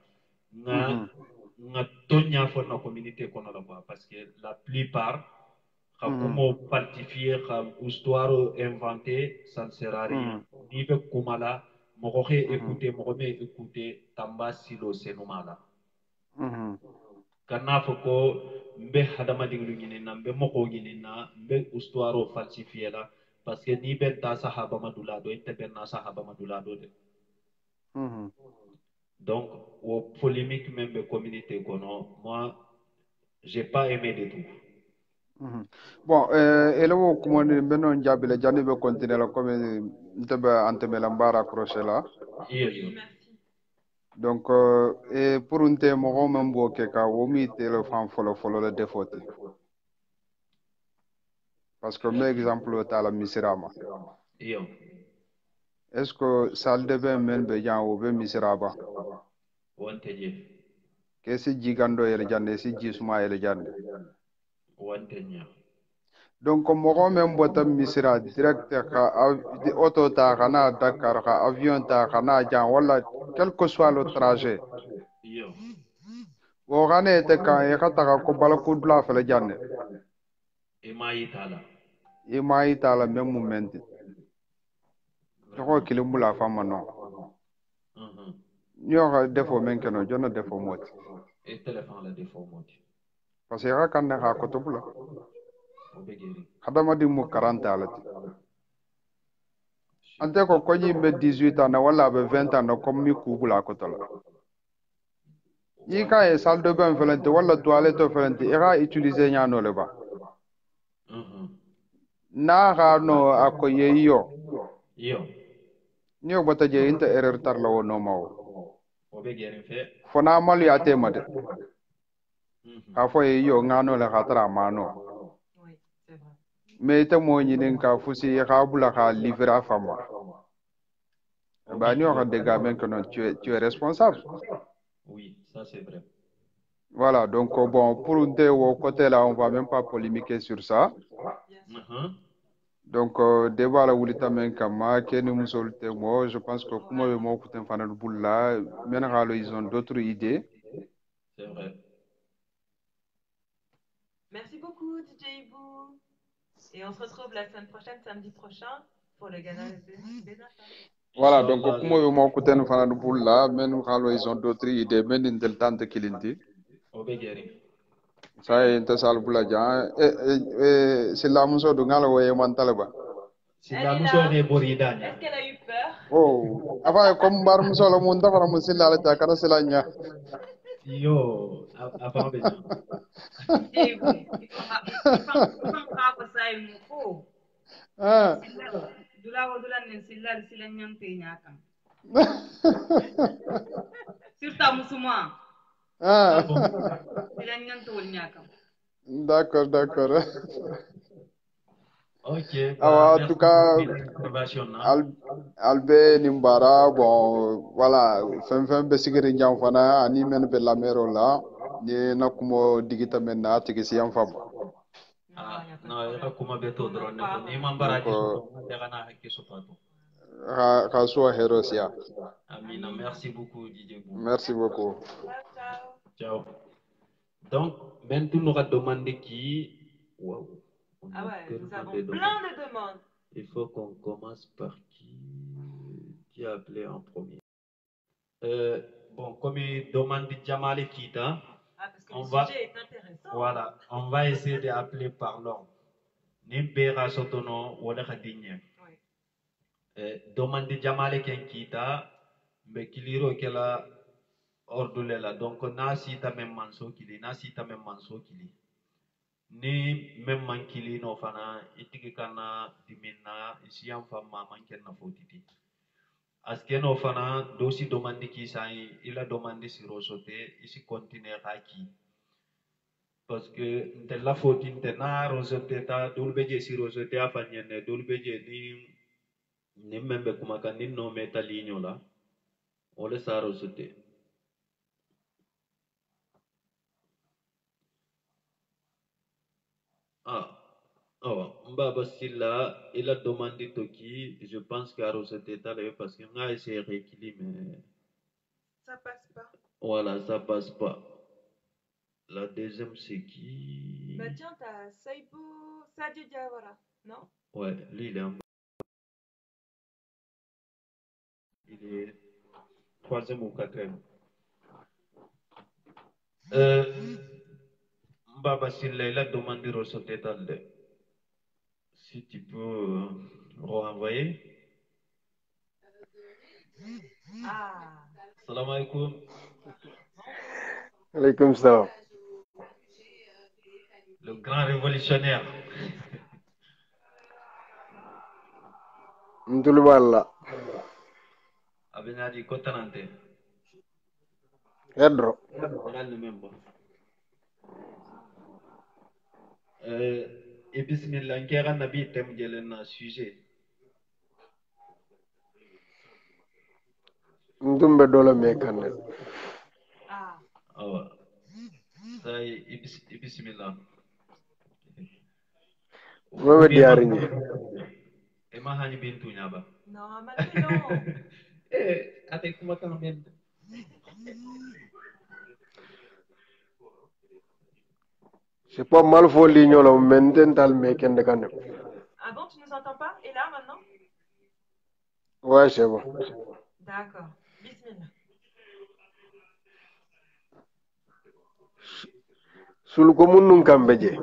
na tonya fo na communauté kono là parce que la plupart comment falsifier histoire inventée ça ne sert à rien. Ni be kumala, mokohe écouter, mokohe écouter tamba silo senumala. Kana foko mbe hadama dinglu nyina mbe moko nyina mbe histoire falsifier la parce que ni ben ta sahaba madulado ite ben na sahaba madulado de. Donc au polémique même de communauté kono moi j'ai pas aimé du tout. Bon elewo kumoni benon jabile jani be continuer la comme ntebe anteme la mbara crochet là. Donc et pour un te mo même bo ke ka wo mi téléphone folo le défaut. Parce que mes exemple ta la misirama. Est-ce que salle de bain men be jan o be misiraba? Wanteje. Ke si jigando yele jande si jisuma yele jande. Wantenya. Donc mo même bota misira direct ka auto ta kana Dakar ka avion ta kana jan wala quel que soit le trajet. Wo gane te ka e kata ko balaku dula fele janne. Ima itala même moment. Ko kilimula fama non. Nyoga defo men keno jona defo moti. Et téléphone la defo moti. Parce que ya kan na ko to bula. Hadama di mu 40 alati. Ante ko konyi be 18 ans na wala be 20 ans comme mi ku bula ko to la. Yi ka e salle de bain felente wala toilette felente ira utiliser nyano le ba. Na ga no akoye yo. Ni o bata je inte erreur tar la wono mawo. Fona mal ya temade. Ka fo yo ngano le khatra mano. Mais te mo nyinin ka fusi ka bula ka livrer fama. Bah ni on a des gamins que tu es responsable. Oui, ça c'est vrai. Voilà, donc bon, pour au côté là, on va même pas polémiquer sur ça. Donc, débat la wulita men kama, Kenny Musol moi, je pense que comme le mot coutin fanal boula, maintenant ils ont d'autres idées. C'est vrai. Merci beaucoup, DJ Ibou. Et on se retrouve la semaine prochaine, samedi prochain, pour le gala Benata. Voilà, donc comme le mot coutin fanal boula, maintenant ils ont d'autres idées, mais ils ont tant de kilindi. Ça est intéressant boula jan. C'est la muso de ngala waye mantalaba. C'est la muso reborida. Est-ce qu'elle a eu peur? Oh, avant comme bar muso la monta para musilla la takara selanya. Yo, avant bien. DJ Ibou, il faut pas ça il nous faut. Ah. Dula sila nyante nyakam. Surta musuma. Ah. Sila nyante wol nyakam. D'accord, d'accord. Ok. Alors, en tout cas, Albe Nimbara, bon, voilà, fin besigiri nyam fana ani men be lamero la, ni nakumo digita men na tigisi yam faba. Non, il y a kuma beto drone ko ni mambara ki so daga na hakki so pato. Ka so herosia. Amina, merci beaucoup DJ Bou. Merci beaucoup. Ciao. Donc, maintenant nous allons demander qui. Wow. Ah ouais, nous avons plein de demandes. Il faut qu'on commence par qui a appelé en premier. Bon, comme il demande Djamale Kita, parce que le sujet est intéressant. Voilà, on va essayer d'appeler par l'ordre. Nimbera Sotono, Wada Khadinye. Demande Djamale Kita, mais Kiliro Kela Ordulela. Donc, Nasi ta même manso kili, Nasi ta même manso kili. Ni même mankili no fana, itiki kana dimina, ici en femme manken na fotiti. Askeno fana, dosi demande qui ça, il a demandé si rosote, ici continuer à qui. Parce que nte la foti nte na rosote ta, dulbeje si rosote a fanyene, dulbeje ni membe kumaka ni no meta linyo la, ole sa rosote. Ah. Oh, Mbaba Silla, il a demandé Toki, je pense qu'à Rosette parce qu'on a essayé de rééquilibrer, mais. Ça passe pas. Voilà, ça passe pas. La deuxième, c'est qui? Bah tiens, t'as Saibou Sadio Diawara, non? Ouais, lui, il est en bas. Il est troisième ou quatrième. Mbaba Silla, il a demandé Rosette si tu peux renvoyer. Ah. Salam alaikum. Alaikum salam. Le grand révolutionnaire. Mtuluballa. Abenadi Kotanante. Edro. Et bismillah, nkera nabi tem jelen sujet. Mtumbe dola mekane. Ah. Ah. Sai bismillah. Wewe diarinya. Ema hani bintu nyaba. Non, maintenant. Ate kuma kan ben. C'est pas mal faut ligno la mental mekende kane. Ah bon, tu nous entends pas? Et là maintenant? Ouais, c'est bon. D'accord. Bismillah. Suluko munun kambeje.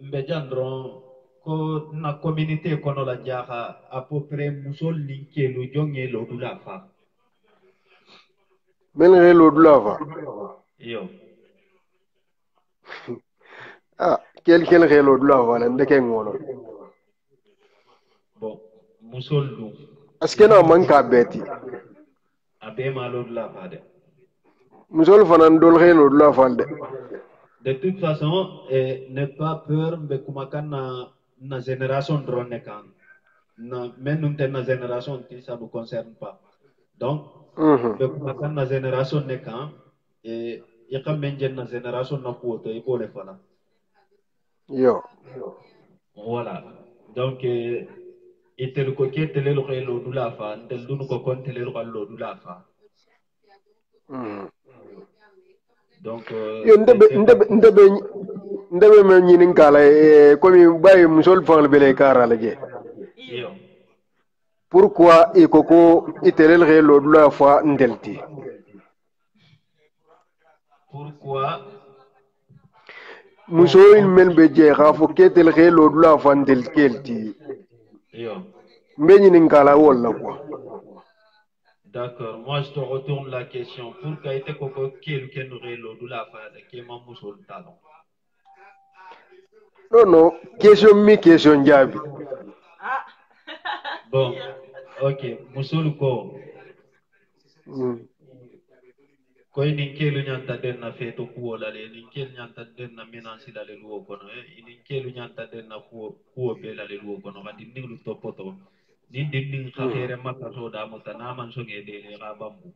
Mbejandron ko na communauté kono la jaha à peu près musol linké lu jonge lo dula fa. Men relo dulava. Yo. Ah, quelqu'un relo dulava la ndeke ngono. Bon, musol lu. Askena manka beti. Abe malo dula fa de. Musol fanan dol relo dulava de. De toute façon, ne pas peur, mais comme na génération drone kan, mais nous na génération qui ça nous concerne pas. Donc, na génération ne kan, et il y a une génération na kuoto et pour les fala. Yo. Voilà. Donc, et tel ko ke tel lo relo du la fa, tel du ko kon tel lo relo du la fa. Donc, Yo ndebe me nyinin kala komi baye musol fang bele kara laje. Yo. Pourquoi e koko itelel relo du la fa ndelti? Pourquoi Muso in men be je khafo ketel relo du la fa ndelti. Yo. Me nyinin kala wala quoi. D'accord, moi je te retourne la question. Pourquoi était koko quelqu'un relo du la fa de ke mamusol talon? Non, question jabi. Ah. Bon, ok, musol ko. Ko ni kelu nyanta den na feto kuo la le ni kelu nyanta den na menansi la le luo kono ni kelu nyanta den na kuo be la le luo kono kadi ninglu topoto ni dinding khahere maka so da mutana man so ngede le rabambu.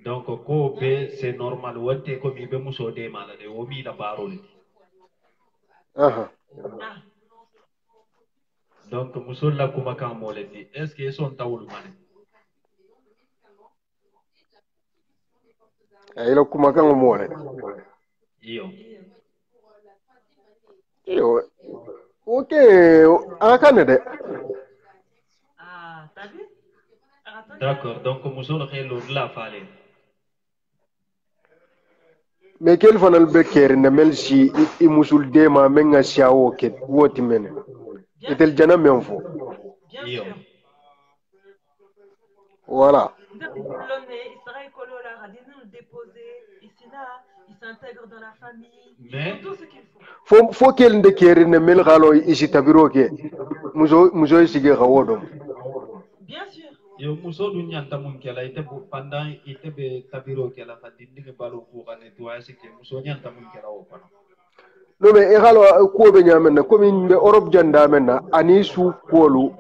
Donc ko be c'est normal wote ko mi be muso de mala de o mi la parole. Donc muso la kuma kan moleti est-ce que son tawul mané? Aylo kuma kan mo le. Yo. Ok, akane de. Ah, t'as vu? D'accord, donc muso le khelo la fale. Mais quel fanal be kere na melsi i musul dema menga siawo ket woti mene. Etel jana menfo. Bien sûr. Voilà. Il sera écolo là, Radine le déposer, ici là, il s'intègre dans la famille, Mais tout ce qu'il faut. Faut quel de kere na mel galo isi tabiro ke. Muso sige gawodo. Bien sûr. Yo muso du nyanta mun kela ite pendant ite be tabiro kela fa dindinge balo ko ka nettoyer ce que muso nyanta mun kela o kono. No me e galo ko be nyamen na komi be Europe janda men na ani su kolu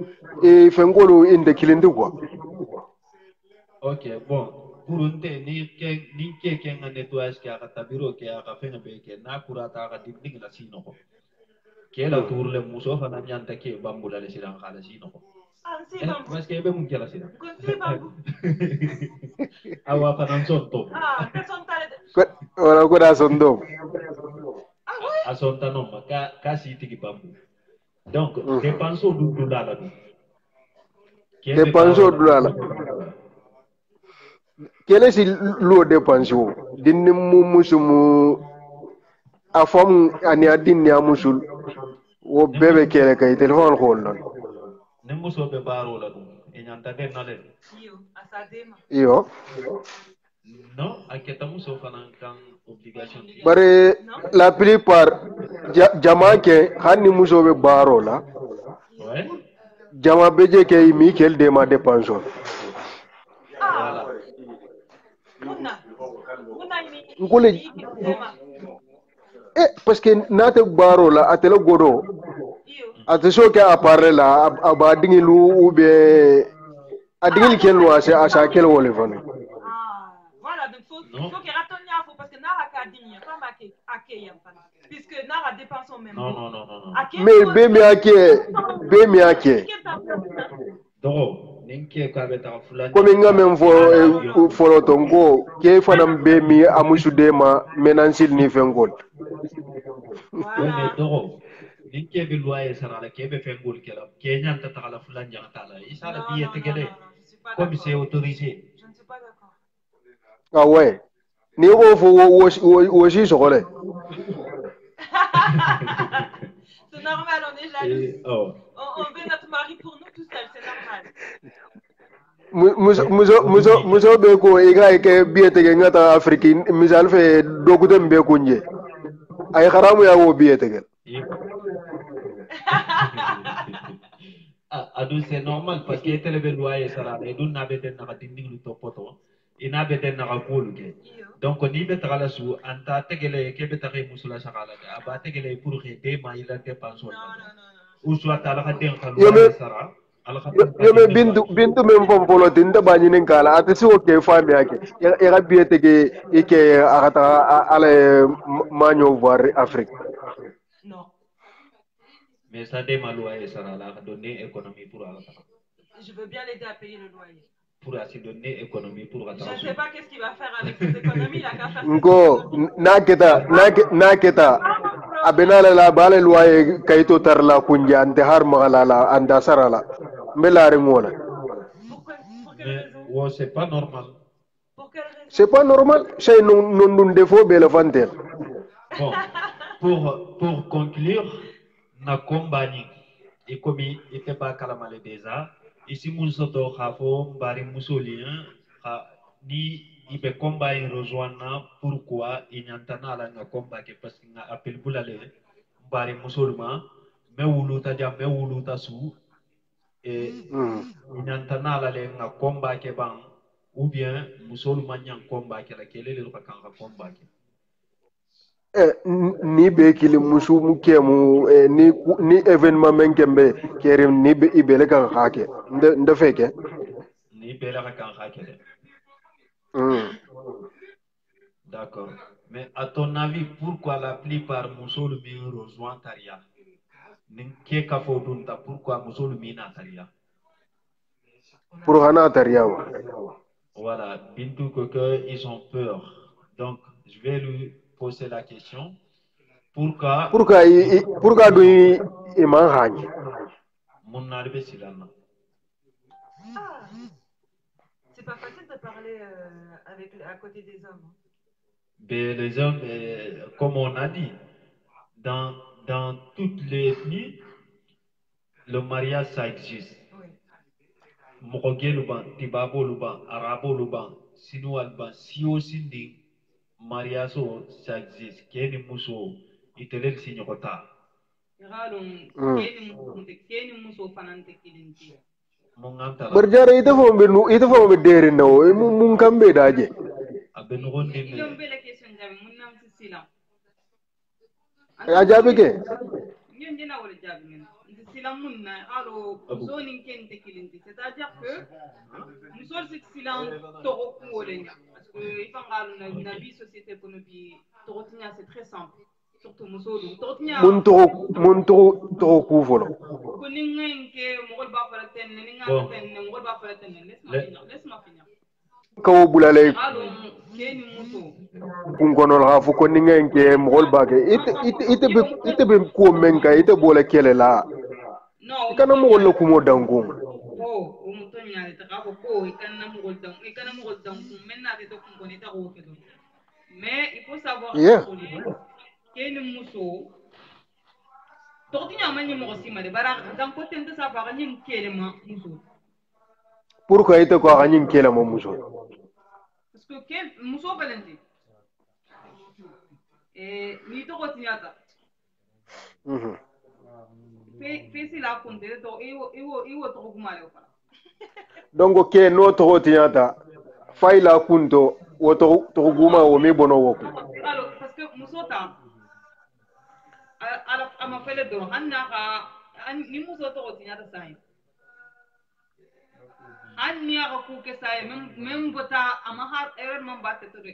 e fengolu inde kilindi quoi. Ok, bon, pour unte ni ke nga nettoyer ke aka tabiro ke aka fenga be ke na kurata aka dindinge la sino ko. Ke la tour le muso fa na nyanta ke bambula le silang kala sino ko. Ah, si bambou. Parce que be mun kela sino. Si bambou. Awa fa nan sonto. Ah, personne t'a Wala ko da sondo. Ah oui? A sonta non ma ka si tigi bambu. Donc, dépense au double là. Dépense au double. Quel est le dépense au? Dinni musumu afam ani adinni amusul wo bebe kele kay téléphone xol non. Ne muso be baro la dum. E nyanta den na le. Yo, asadema. Yo. Non, aketa muso fanan kan obligation. Bare la plupart jama ke hanni muso be baro la. Ouais. Jama beje ke mi kel de ma dépense. Voilà. Ngule parce que nate baro la atelo godo. Atesho ke apare la abadingi lu ube adingi ken lo asa kel wole fane. Voilà, donc faut que ratonia faut parce que nara ka dingi pas marqué akeya puisque nara dépense au même. Non. Mais be mi ake. Ninke ka beta fulani. Komi ngamen fo tongo ke fanam be mi amusu dema menansil ni fengol. Voilà. Dogo. Ninke be loyer sara la ke be fengol kela. Kenya ta ta la fulani janta la. Isa la biye tegele. Comme c'est autorisé. Je ne suis pas d'accord. Ah ouais. Ni o fo wo si sokole. C'est normal, on est jaloux. On veut notre mari pour nous tout seul, c'est normal. Muso be ko iga ke biete ke ngata Afrique misal fe dogutem be kunje ay kharamu ya wo biete ke adu c'est normal parce que était le loyer sara et dun na beten na tinding lu topoto ina beten na kulu ke donc ni be tagala su anta tegele ke be tagi musula sakala aba tegele pour que de ma ila dépense ou soit ala ka den ka loyer sara yo me bintu men fam polo tinda bani nen kala ate si oke fami ake era biete ke ike akata ala manyo voir Afrique. Non. Mais ça démarre loyer ça là donner économie pour la. Je veux bien l'aider à payer le loyer. Pour assez donner économie pour la. Je ne sais pas qu'est-ce qu'il va faire avec cette économie, il a qu'à faire Ngo naketa abenala la bale loyer kayito tarla kunja ante har magala anda sarala mbelare ngola. Pour quelle raison? Ouais, c'est pas normal. Pour quelle raison? C'est pas normal, c'est non défaut belle fantel. Bon, pour conclure, na kombani et comme il était pas calamale déjà, ici mon soto khafo bari musolien ni il peut combattre rejoindre pourquoi il n'y a pas na combat parce qu'il a appelé boulale bari musulman mais wuluta jam mais wuluta sou et il n'y a pas na combat ke ban ou bien musulman n'y a combat ke la kele le kan combat ke ni be kili musu mu kemu ni événement men kembe kerim ni be ibele kan hake nda feke ni be la kan hake d'accord, mais à ton avis pourquoi la plupart musulmans rejoignent Taria ninke ka fodunta pourquoi musulmans Taria pour hana Taria voilà bintu que ils ont peur donc je vais lui poser la question pourquoi do iman haji mon narbe silana c'est pas facile de parler à côté des hommes. Mais les hommes, comme on a dit, dans toutes les ethnies, le mariage ça existe. Mokoge luban, Tibabo luban, Arabo luban, Sinoa luban, Sio Sindi, mariage ça existe. Keni muso, itelel signota. Keni muso fanante kilinti. Barjara ita fo be dere no mun kambe daje aben ronde ne yo bele question jabi mun nam ci silam ajabe ke ñen dina wala jabi men ci silam mun na alo zone kente kilinti c'est-à-dire que nous sommes ci silam to ko wole nya parce que ifangalu na vie société kono bi to tinya c'est très simple surtout musolu to tinya mun to ku folo ko ni ngenke mo gol ba fala ten ni nga ten mo gol ba fala ten laisse-moi finir kawo bulale alo keni muso kungonol ha fu ko ni ngenke mo gol ba ke ite be ko menka ite bola kele la no kana mo gol ko mo dangu o mo to nyaale ta ko kana mo gol dangu menna te to ko ni ta ko ke do mais il faut savoir keni muso tortinya mani mo sima de bara dan ko tente sa ba ni kelema muso pourquoi ite ko ganin kelema muso parce que quel muso valenti ni to ko tinyata si la konte to iwo to ko male ko donc ke no to tinyata fayla kunto wo to guma wo mi bono wo alors parce que muso ta ala ama fele do anna ka ni muso to tinyata sai anni aga ku ke sai même bota ama har erreur man batte to de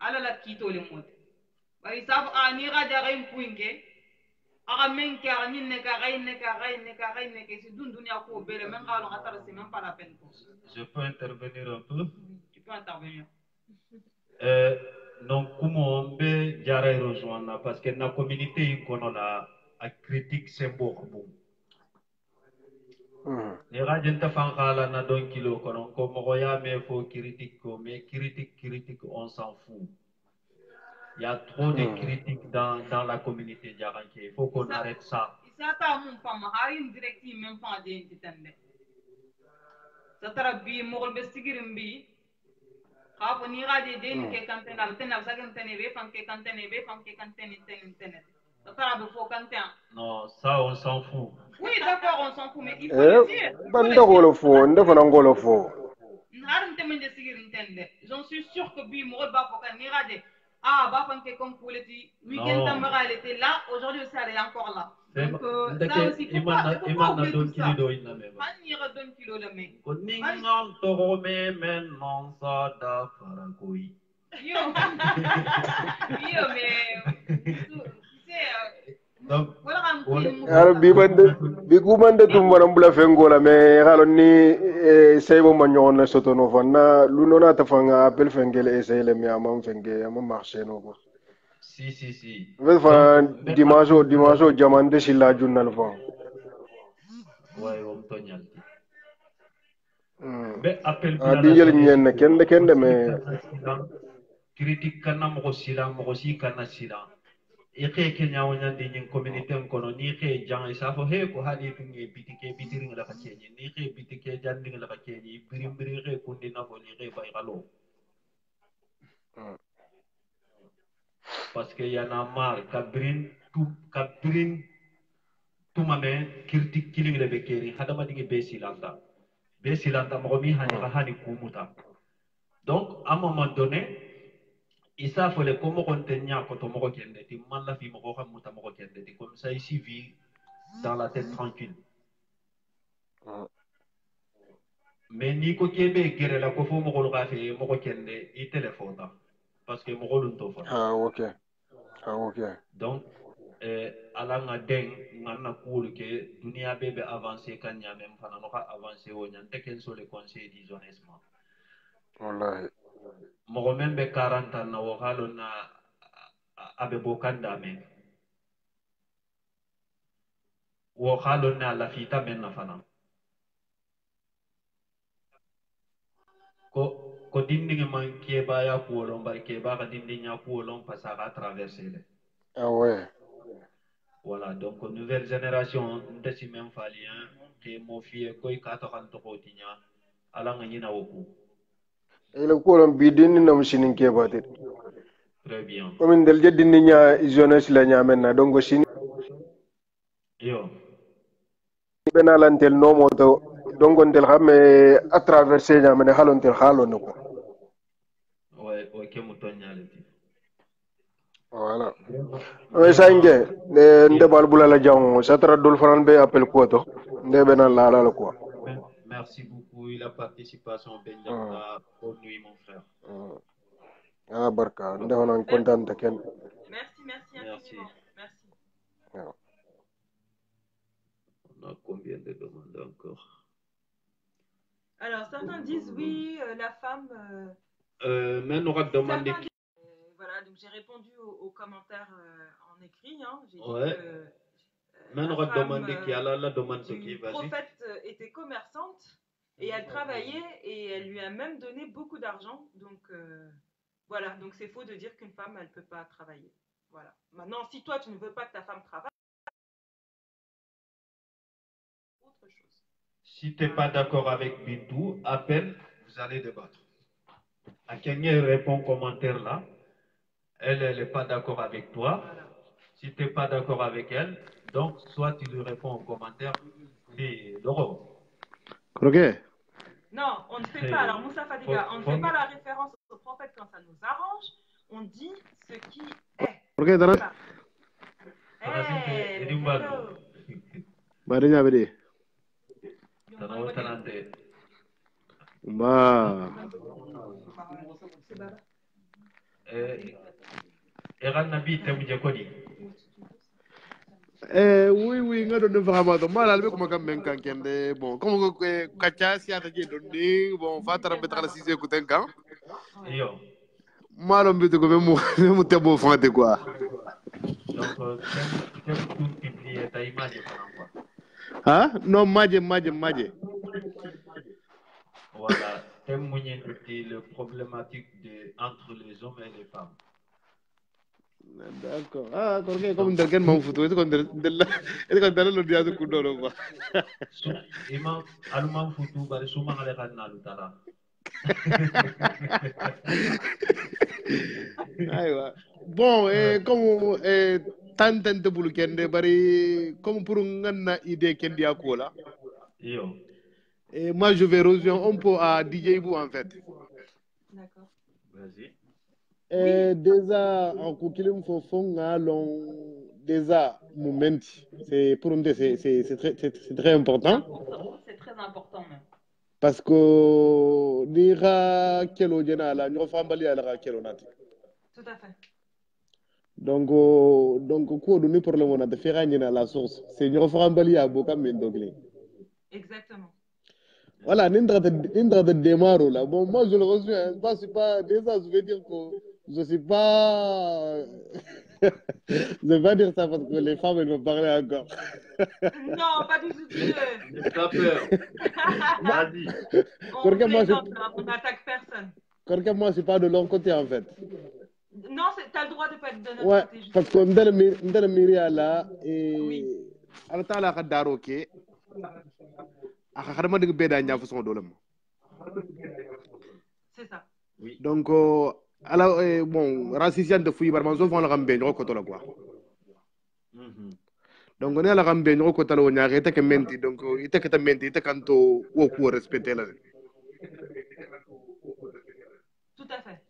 ala la kito le mot bari sab ani ga ja gain puinke aga men ke aga ninne ka gain ke si dunya ko bele men ga no atara c'est même pas la peine. Je peux intervenir un peu? Tu peux intervenir. Donc comment on peut jaray rejoindre parce que na communauté kono la a critique symbole bon ne rajenta fankala na don kilo kono ko mo ya me fo critique ko mais critique on s'en fout. Il y a trop de critiques dans la communauté jaranke, il faut qu'on arrête ça. Ça ta mon femme harim directive même pas d'entité. Ça tarabi mo be sigirimbi خاف نيغادي دين كي كانتين التنا بسكن تاني بي فان كي كانتين بي فان كي كانتين تاني ترى بفو كانتين non ça on s'en fout oui d'accord on s'en fout mais il faut le dire banda golo fo nda fana golo fo harum temen de sigir ntende j'en suis sûr que bi mo ba fo kan nigade ba fan ke comme politi weekend tam était là aujourd'hui aussi elle est encore là Donc là ndeke aussi, il faut pas imana oublier don tout ça. kili do inna me ba Han ira don kilo la me. ko ningal to me men non sa da farakoi Yo, yo, mais tu sais, donc voilà un peu wala le Yaro bi kumande tum waram bula fengola me halo ni seybo ma nyon na soto no fana luno na tafanga appel fengele esele mi amam fenge amam marché no ko. si Vel fa donc dimanche jamande silla junnal fa. way wom to nyalti Hmm. be appel A bula la dijel jeunesse nyen kende me critique kana mo sila mo si kana sila ike kenya wonya di nyin community kono ni ke jang isa fo he ko hali pingi bitike bitiring la kakenyi ni ke bitike janding la kakenyi birim ke kundi na fo ni ke bay galo parce que yana mar kabrin tumame critique killing le bekeri hadama digi be silanta mo mi hani ka hani kumuta donc à un moment donné isa fole ko mo kon tenya ko to mo ko kende ti man la fi mo ko xam muta mo ko kende ti comme ça ici vit dans la tête tranquille mais ni ko kebe gere la ko fo mo ko ga fe mo ko kende i téléphone parce que mo ko dun to fa ok donc ala nga deng nganna kuul ke dunia bebe avancer kan nya même fana no ka avancer o nyan te ken so le conseil di jeunessement wallahi mo men be 40 ans na wo halo na abe bokanda men wo halo na la fita men na fana ko dindinge man keba ya kuolon bar keba ka dindinya kuolon pasa ka traverser le ah ouais voilà donc nouvelle génération ndesi même falien ke mo fie koy ka to kan to kotinya ala nga nyina woku ele ko lon bi dinni nam sinin ke batet très bien comme del jeddi nya jeunesse la nya men na donc sin yo benalantel no moto donc ndel xame à traverser nya men halontel halon ko ouais ke mo to nyaleti voilà sange nde bal bulala jang satra dol faran be appel ko to nde bena la ko merci beaucoup la participation benjamta bonne nuit mon frère ah barka nde honon content ken Merci infiniment. Merci. On a combien de demandes encore? Alors, certains disent oui, la femme... mais on aura demandé... voilà, donc j'ai répondu aux commentaires en écrit. Hein. J'ai dit ouais. que mais on aura demandé qui a la demande ce qui va. Le prophète était commerçante et elle travaillait et elle lui a même donné beaucoup d'argent. Donc, voilà, donc c'est faux de dire qu'une femme, elle ne peut pas travailler. Voilà. Maintenant, si toi, tu ne veux pas que ta femme travaille, autre chose. Si tu n'es pas d'accord avec Bintou, appelle, vous allez débattre. À quelqu'un répond commentaire là, elle n'est pas d'accord avec toi. Voilà. Si tu n'es pas d'accord avec elle, donc soit tu lui réponds en commentaire, et Doro. Ok. Non, on ne fait pas. Alors Moussa Fadiga, on ne fait pas la référence au prophète quand ça nous arrange. On dit ce qui est. Ok, dara. Marinya bede. Ba. Eran nabi temuje kodi. Oui, nga don vraiment to mala be kuma kam men kan kende bon comme que kacha si ata je don ni bon fatara be tala sise ku ten kan yo malo be to ko mu tebo fante quoi donc tem tout publier ta image par quoi ah non maje voilà tem munyen le problématique entre les hommes et les femmes. D'accord. Ah, porque comme del ken mam futu, itu kon del itu kon del lo dia tu kudo lo ba. Imam alumam futu bari suma ngale kan nalu tala. Aywa. Bon, comme tantente bulu kende bari comme pour nganna idée kendi akola. Yo. Et moi je vais rejoindre un peu à DJ Bou en fait. D'accord. Vas-y. Déjà en kukilim fo fonga long déjà moment, c'est pour nous c'est très important C'est très important même. parce que nira kelo jena la ñoo fambali ala kelo nati. Tout à fait. Donc quoi donner problème on a de faire à la source. C'est ñoo fambali à boka men doglé. Exactement. Voilà, n'indra de démarre là. Bon, moi je le reçois, hein. Pas, c'est pas, déjà, je vais dire que je suis pas. Je vais pas dire ça parce que les femmes, elles vont parler encore. Non, pas du tout. N'aie pas peur. Vas-y. On Quelqu'un, moi, plaisante, là, on n'attaque personne. moi, c'est pas de leur côté en fait. Non, t'as le droit de pas être de notre Ouais, côté. parce qu'on me miri à là et. Oui. Alta la kadaro ke. Akakadama de beda nya façon dolam. C'est ça. Oui. Donc, alors, bon, racisme de fouille, barman, sauf on l'a ramené, on l'a quoi. Donc, on est à la ramener, on l'a on a arrêté que menti, donc, il était que ta menti, il était quand au coup respecté là. Tout à fait.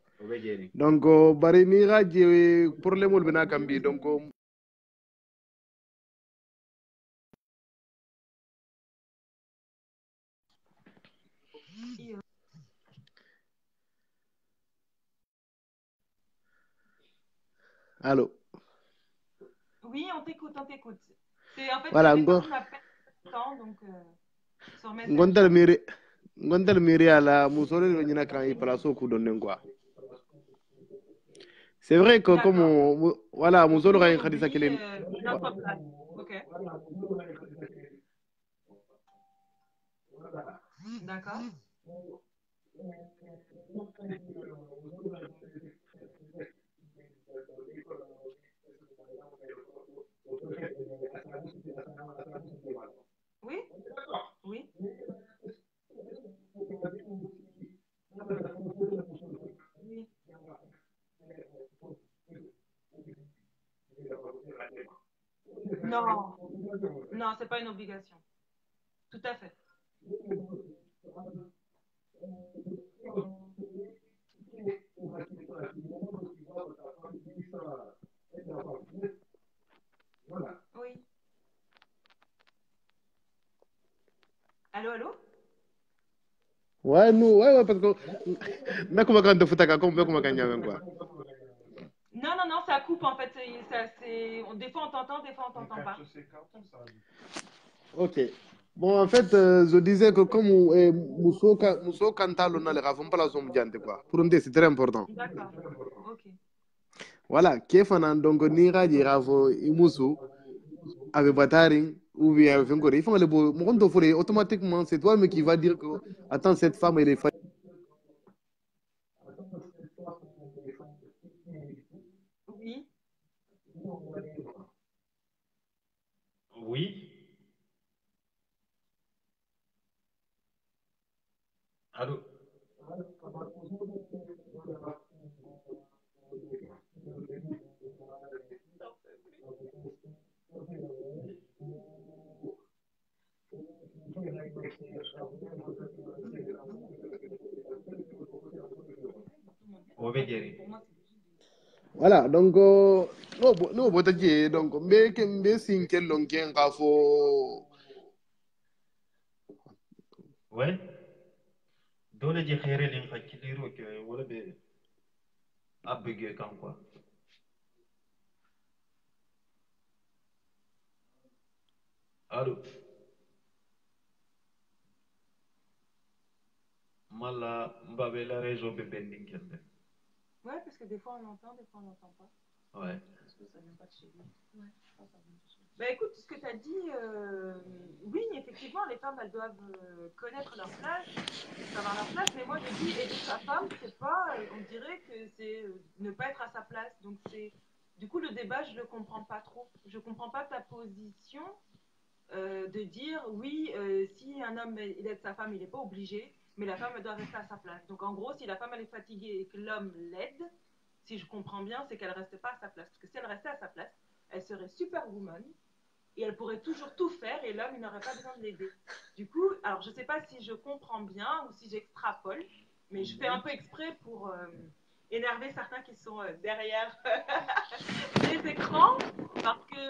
Donc, bari ni raji problème ol bena kambi, donc, allô. Oui, on t'écoute, on t'écoute. C'est en fait Voilà, des personnes n'appellent temps, donc sur message. Ngontal miri à la musole le nyina kan i place au coup donné quoi. C'est vrai que comme voilà, musole ga khadisa kelen. OK. D'accord. Oui. Oui. Oui. Non. Non, c'est pas une obligation. Tout à fait. Oui. Allô, allô? Ouais, nous, ouais, parce que mais comment quand tu fais ta comme comment quand quoi. Non, ça coupe en fait. Des fois on t'entend, des fois on t'entend pas. Ok. Bon, en fait, je disais que comme Mousso Kantalo n'a les rafons pas la somme diante quoi. Pour nous, c'est très important. D'accord. Ok. Voilà, Kefanan donc Nira Giravo Imusu avec Bataring ou bien avec Ngore. Il faut le beau. Mon compte automatiquement, c'est toi-même qui va dire que attends, cette femme elle est faite. Oui. Oui. Allô? Voilà, donc, non, donc, mais si quel long Ouais. Dole je xere len hakiliro ke wala be abege kan quoi. Allô? Mala mbabe la réseau be bending kende. Ouais, parce que des fois on entend, des fois on n'entend pas. Ouais. Parce que ça vient pas de chez lui. Ouais, je pense que ça vient de chez lui. Bah écoute, ce que tu as dit, oui, effectivement, les femmes, elles doivent connaître leur place, savoir leur place, mais moi je dis aider sa femme, c'est pas, on dirait que c'est ne pas être à sa place. Donc c'est, du coup, le débat, je le comprends pas trop. Je comprends pas ta position de dire, oui, si un homme, il aide sa femme, il n'est pas obligé, mais la femme, elle doit rester à sa place. Donc en gros, si la femme, elle est fatiguée et que l'homme l'aide, si je comprends bien, c'est qu'elle ne restait pas à sa place. Parce que si elle restait à sa place, elle serait superwoman et elle pourrait toujours tout faire et l'homme, il n'aurait pas besoin de l'aider. Du coup, alors je ne sais pas si je comprends bien ou si j'extrapole, mais je fais un peu exprès pour énerver certains qui sont derrière les écrans. parce que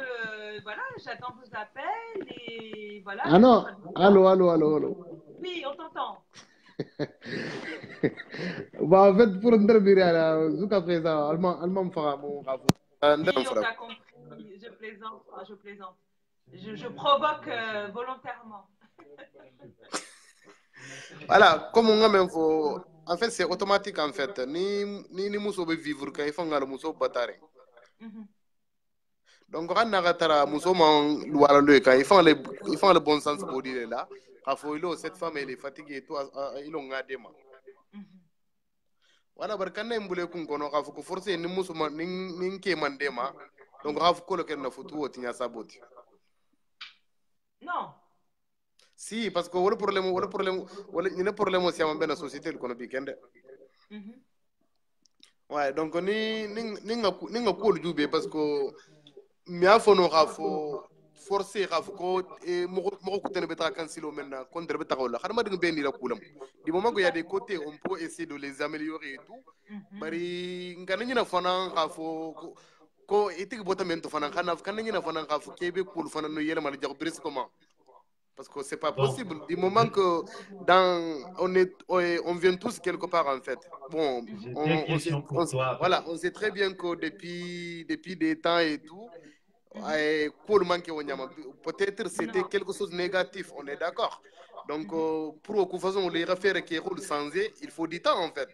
voilà, j'attends vos appels et voilà. Ah non, allô. Oui, on t'entend. Bah, en fait, pour intervenir, jusqu'à présent, allemand fera mon rafo. Oui, on t'a compris. Je plaisante, je plaisante. Je provoque volontairement. Voilà, comme on a même faut. En fait, c'est automatique en fait. Ni muso be vivre quand il faut ngala muso batare. Donc quand nagatara muso man luala le quand il faut le bon sens pour dire là. Quand faut il cette femme elle est fatiguée et tout il on a des mains. Voilà, barkana mbule kun kono ka fuko forcer ni muso man ni ke mandema. Donc ka fuko le ken na futu o tinya saboti. Non. Si, parce que le problème aussi à la société qu'on a piqué. Ouais, donc ni cool du parce que mia fono rafo forcer rafo ko et mo ko tene beta kan silo maintenant contre beta ko la xana ma ding ben la kulam du moment qu'il y a des côtés on peut essayer de les améliorer et tout bari ngana ñina fana rafo ko etik botamento fana xana kan ñina fana rafo kebe cool fana no yele mal jax bris comment. Parce que c'est pas possible. Du moment que on vient tous quelque part en fait. Bon, on sait très bien que depuis des temps et tout, peut-être c'était quelque chose de négatif, on est d'accord. Donc, pour que façon les refaire qui roulent sans il faut du temps en fait.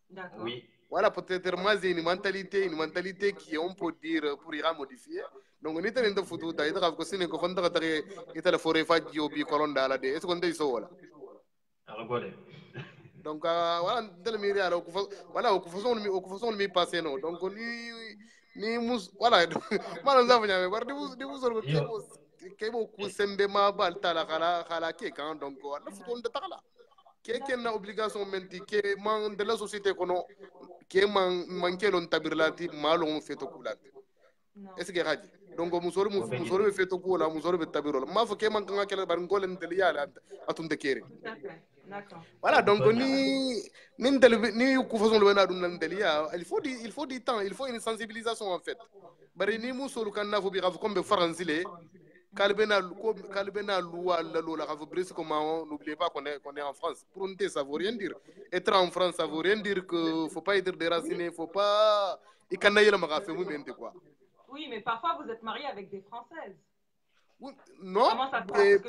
D'accord. Oui. Voilà, peut-être moi c'est une mentalité qui on peut dire pour y modifier. Donc on est en train de foutre ta ita ko sine ko fonda ka tare ita la forêt fa jio bi kolonda la de est-ce qu'on dit ça wala donc voilà de mi ria ko voilà ko façon mi passer non donc ni mus voilà manan za fanya war di mus ko kebo ku sembe ma bal tala kala ke kan donc wala futon de takala ke na obligation menti ke man de la société kono ke man kelon tabirlati malon feto kulati est-ce que raji donc musoro be feto ko la musoro be tabiro ma fo ke man kan kala bar ngolen del yala atunde kere voilà donc ni ku façon le na dun nan del ya il faut du temps il faut une sensibilisation en fait bari ni musoro kan na fo bi comme be faransile kalbena loi la rave brise comment n'oubliez pas qu'on est en France pour nous ça veut rien dire être en France ça veut rien dire que faut pas être déraciné faut pas et quand il y a le quoi. Oui, mais parfois vous êtes marié avec des Françaises. Oui, non. Comment ça se passe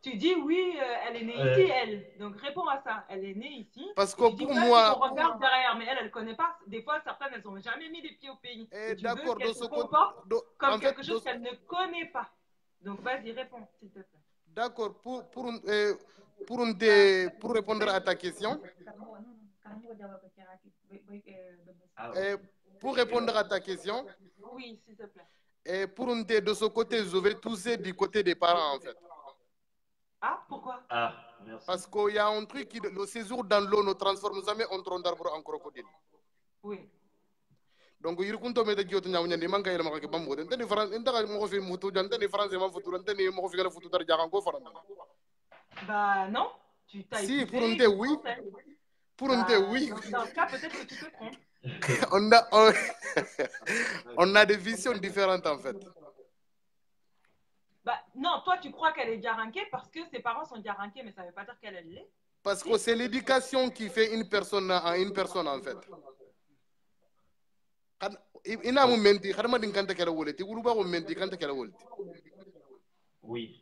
tu dis oui, elle est née ici, elle. Donc réponds à ça. Elle est née ici. Parce que pour moi. On regarde derrière, mais elle ne connaît pas. Des fois, certaines, elles n'ont jamais mis les pieds au pays. D'accord, qu'elle se comporte comme quelque chose qu'elle ne connaît pas. Donc vas-y, réponds, s'il te plaît. D'accord, pour répondre à ta question. Pour répondre à ta question. Oui, s'il te plaît. Et pour de ce côté, je vais tousser du côté des parents en fait. Ah, pourquoi? Ah, merci. Parce qu'il y a un truc qui, le séjour dans l'eau ne transforme jamais un tronc d'arbre en crocodile. Oui. Donc il raconte mais de Gioto Nyam Nyandi manka yela makake bambo den tani France ndaka mo fi mutu jan tani France man futu tani mo fi gala futu dar jagan ko faran. Bah non, tu t'as si pour un thé oui. Pour un thé oui. Dans ce cas peut-être que tu te trompes. on a des visions différentes en fait. Bah non, toi tu crois qu'elle est diaranquée parce que ses parents sont diaranqués, mais ça ne veut pas dire qu'elle l'est. Parce que c'est l'éducation qui fait une personne à une personne en fait. Ina mu menti xarma din kanta kala wolati wulu ba ko menti kanta kala wolati. Oui.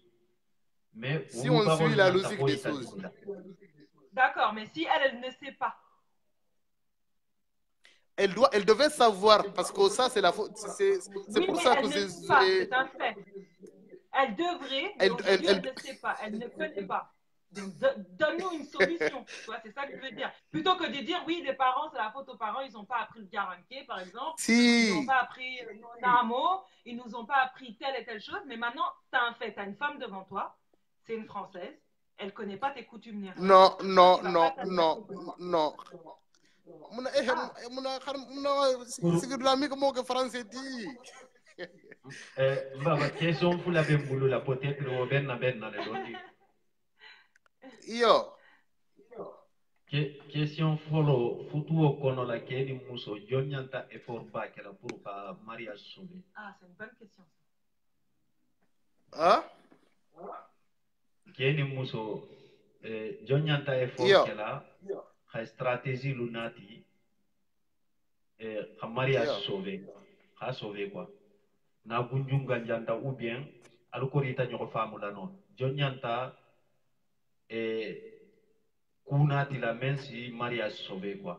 Mais si on suit la logique des choses. D'accord, mais si elle ne sait pas. Elle devait savoir parce que ça c'est la faute c'est oui, pour ça que c'est un fait. Elle devrait, mais elle ne sait pas, elle ne connaît pas. Donc, donne-nous une solution. C'est ça que je veux dire. Plutôt que de dire, oui, les parents, c'est la faute aux parents, ils n'ont pas appris le garanqué, par exemple. Si. Ils n'ont pas appris Namo, ils ne nous ont pas appris telle et telle chose. Mais maintenant, tu as un fait, tu as une femme devant toi, c'est une Française, elle ne connaît pas tes coutumes. Non. Question pour la bemboulou, la peut-être le ben na le Yo. Question follow futuo kono la keni muso jonyanta effort bakela pour ka mariage sauvé. Ah, c'est une bonne question. Hein? Keni muso jonyanta effort Yo. kela ha stratégie lunati ka mariage Yo. sauvé. Ha sauvé quoi. Na bunjunga janta ou bien alkorita nyoko famu la non. Jonyanta kunati la même si mariage sauvé quoi.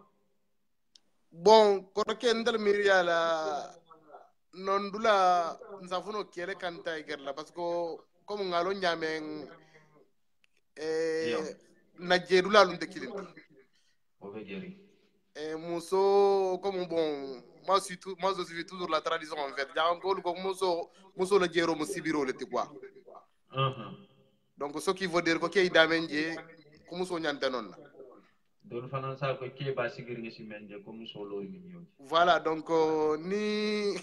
Bon, koroke ndel miria la non dula nsafuno kere kanta igerla parce que comme ngalo nyamen na jedula lunde kilinti. Ovegeri. Muso comme bon moi je suis toujours la tradition en fait. Jangol ko muso la jero musibiro le ti quoi. Donc ce qui veut dire que kay damenje ko muso nyante non la. Don fanan sa ko ke ba sigir ngi simenje ko musolo mi Voilà donc ni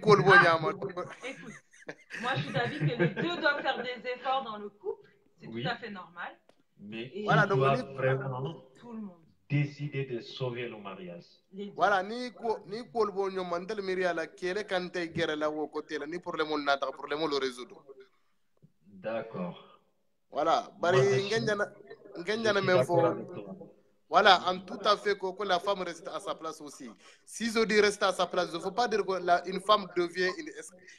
ko bo nyama. Écoute, moi je suis d'avis que les deux doivent faire des efforts dans le couple, c'est tout à fait normal. Mais voilà donc vraiment tout le monde décider de sauver le mariage. Voilà ni ko bo nyoma ndel miria la kere kante gere la wo côté la ni problème on nata problème le résoudre. D'accord. Voilà, bari ngenjana même faut. Voilà, en tout à fait que la femme reste à sa place aussi. Si je dis rester à sa place, il ne faut pas dire qu'une femme devient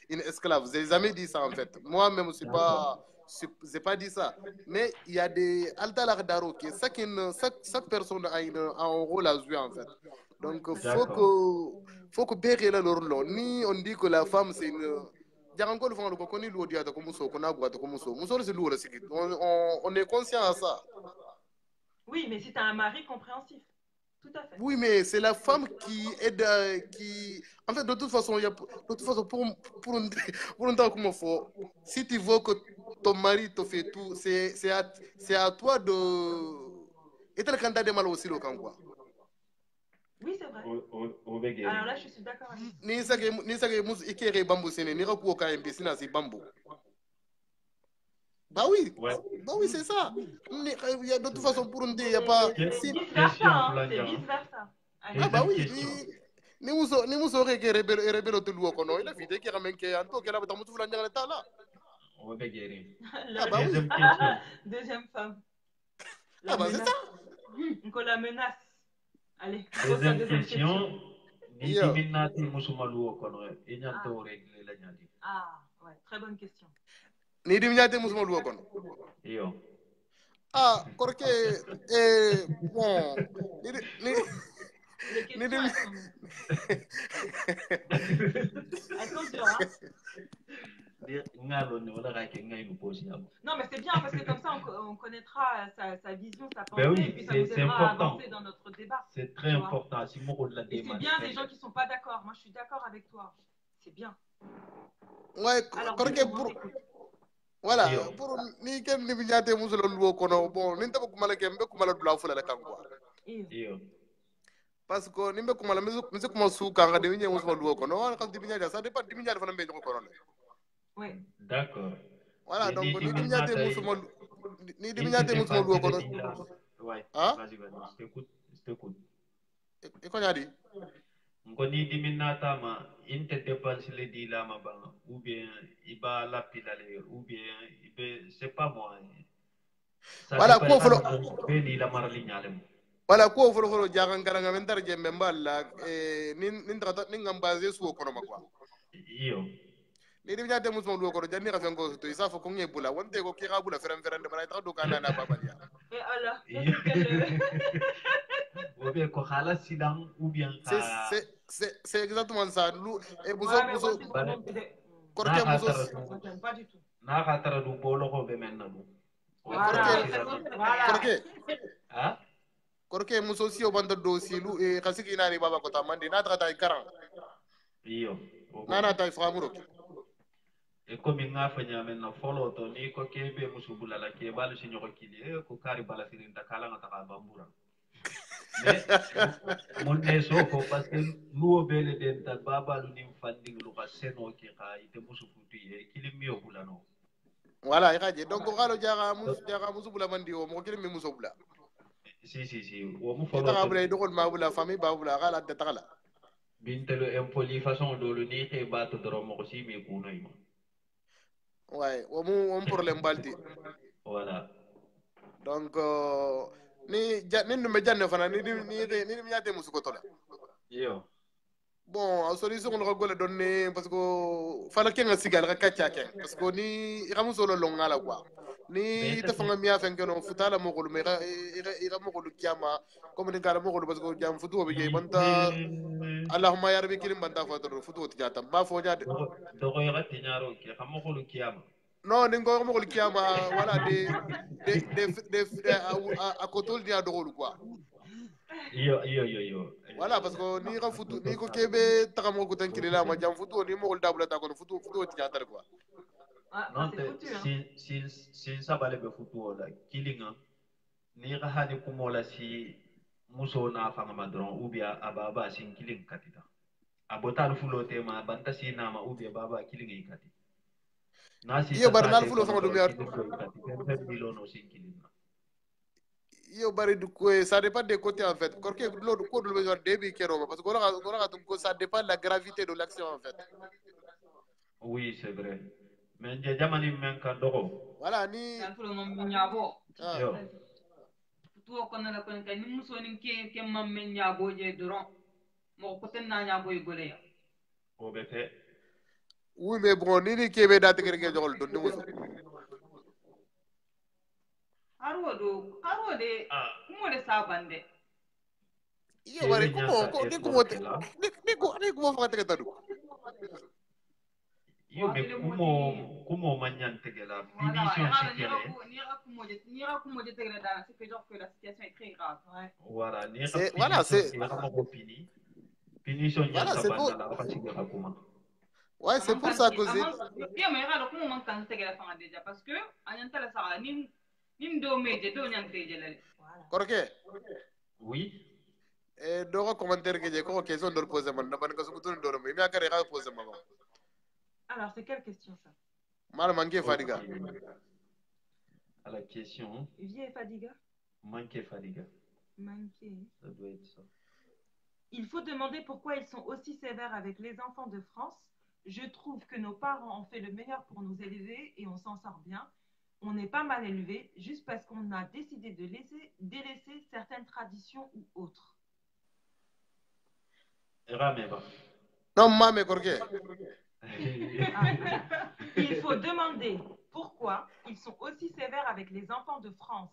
une esclave. J'ai jamais dit ça en fait. Moi-même, je n'ai pas dit ça. Mais il y a des altalar d'aro qui chaque personne a un rôle à jouer en fait. Donc, il faut que bérer le rôle. Ni on dit que la femme c'est une. On est conscient à ça. Oui, mais si tu as un mari compréhensif. Tout à fait. Oui, mais c'est la femme qui aide, En fait, de toute façon, pour un temps comme il faut, si tu veux que ton mari te fait tout, c'est à toi de... Et tel candidat de mal aussi, le quoi. Oui, c'est vrai. Alors là, je suis d'accord avec toi. Ni sage bambou sene ni rakuo ka mbesina si bambou. Bah oui. Ouais. Bah oui, c'est ça. Il y a de toute façon pour nous dire il y a pas c'est vice versa, c'est vice versa. Ah bah oui, ni muso reke rebelo te luo kono ila fite ki ramen ke anto ke la bata mutu fulanya la tala. Ah bah oui. Deuxième femme. Ah bah c'est ça. On la menace. Allez, deuxième question. Ni diminati musumaluo kono inyanto règle la nyadi. Ah, ouais, très bonne question. Ni diminati musumaluo kono. Yo. Ah, korke bon. Les questions elles sont dures, hein. Non, mais c'est bien parce que comme ça, on connaîtra sa vision, sa pensée, oui, et puis ça nous aidera à avancer dans notre débat. C'est très important. Et c'est bien des gens qui ne sont pas d'accord. Moi, je suis d'accord avec toi. C'est bien. Ouais, alors, voilà, pour ni ken ni binyate musulo luo kono bon ni taba kumala kembe kumala dula fula la kankwa. Parce que ni mbe kumala mise kuma su kanga de nye musulo luo kono on kan dibinyate ça dépend dibinyate fana mbe ko kono. Oui. D'accord. Voilà, donc ni dibinyate musulo luo kono. Ouais. Hein? Vas-y, je t'écoute. Et qu'on a dit? Ngoni diminata ma inte dépense le di la ma bang ou bien iba la pilale ou bien ibe c'est pas moi. Voilà quoi faut beni la marali nyalem. Voilà quoi faut jagan karanga mentar jembe mballa nin tata nin ngambaze su ko ma quoi. Iyo. Ni diminate musulo luo kono janni ka fengo to isa fo ko ngebula wonte ko ki kabula ferem de bana ta do kana na baba ya. Et alors ou bien c'est exactement ça. Et pas du tout. Voilà. Korke muso si o banda dossier lu e khasiki nani baba ko tamandi na trata karan. Iyo. Nana tay framuro. E comme nga fanya men na follow to ni ko kebe musubula la ke balu si nyoko kili ko kari bala sirin ta kala ngata ka bambura. Mon eso ko parce que luo bele den ta baba lu nim fandi lu ka seno ke ka ite musufutu e kili miyo bulano. Voilà, iraje. Donc, galo jaga musu bula mandi o mo kiri me muso bula. Si. Wo mu Ita follow ka to. bula idokol ma bula famille ba bula gala de tagala. Bintelo empoli façon dolo ni ke ba to doro mo si mi kuno ima. Ouais, on problème balti. Voilà. Donc, ni nume janne fana ni miate musu ko tola. Yo. Bon, solution on rigole donner parce que fala kenga sigal ka kacha ken parce que ni iramu solo longa la quoi. Ni ta fanga miya fen keno futala mo golu me ira mo golu kiama comme ni kala mo golu parce que jam futu be banta Allahumma ya rabbi kirim banta fatoro futu tijata ba fo jade. Dogo ya tinyaro ke xamo ko lu kiyama. Non, ni ngo mo golu kiama voilà de à kotol dia dogolu quoi. Yo. Voilà, parce que ni ka futu ni ko kebe takamo ko tan kilila ma jam futu ni mo gol dabula ta ko futu tijata quoi. Non te si sabale be futu wala kilinga ni ka hani kumola si muso na fanga madron ubia ababa sin kiling katita. Abotal fulo tema banta si nama ubia baba kilinga ikati. Iyo barnal fulo fanga dum yar milono sin kilinga. Iyo bari du ko ça dépend des côtés en fait. Korke lo ko do besoin début kero parce que ko ça dépend de la gravité de l'action en fait. Oui, c'est vrai. Mais jamani menka dogo. Voilà ni fulo mam nyabo Yo. tuwo kono la kono ni muso ni ke mam men nyabo je doron mo ko ten na nyabo y gole ya Obete. oui mais bon ni kebe da tegere ke jogol don muso. haro de mo de sabande Iyo bari ko ni ko fa tege tadu. Io me kumo manyan tegela finition sikele. Ni ra kumo je tegela dans c'est que genre que la situation est très grave. Ouais. Voilà, c'est fini. Finition voilà, nyanta c'est banda la fasiga kuma. Ouais, c'est pour ça que bien mais ra kumo man kan tegela fa déjà parce que anyanta la sara nim do meje do nyante je la. Korke. Oui. Dogo commentaire que j'ai ko question de poser man ban ka su tun do mais mi akare ka poser maman. Alors, c'est quelle question ça? Mal manqué Fadiga. À la question. Vie Fadiga? Manqué Fadiga. Manqué. Ça doit être ça. Il faut demander pourquoi ils sont aussi sévères avec les enfants de France. Je trouve que nos parents ont fait le meilleur pour nous élever et on s'en sort bien. On n'est pas mal élevés juste parce qu'on a décidé de délaisser certaines traditions ou autres. Non, maman, Korke. Il faut demander pourquoi ils sont aussi sévères avec les enfants de France.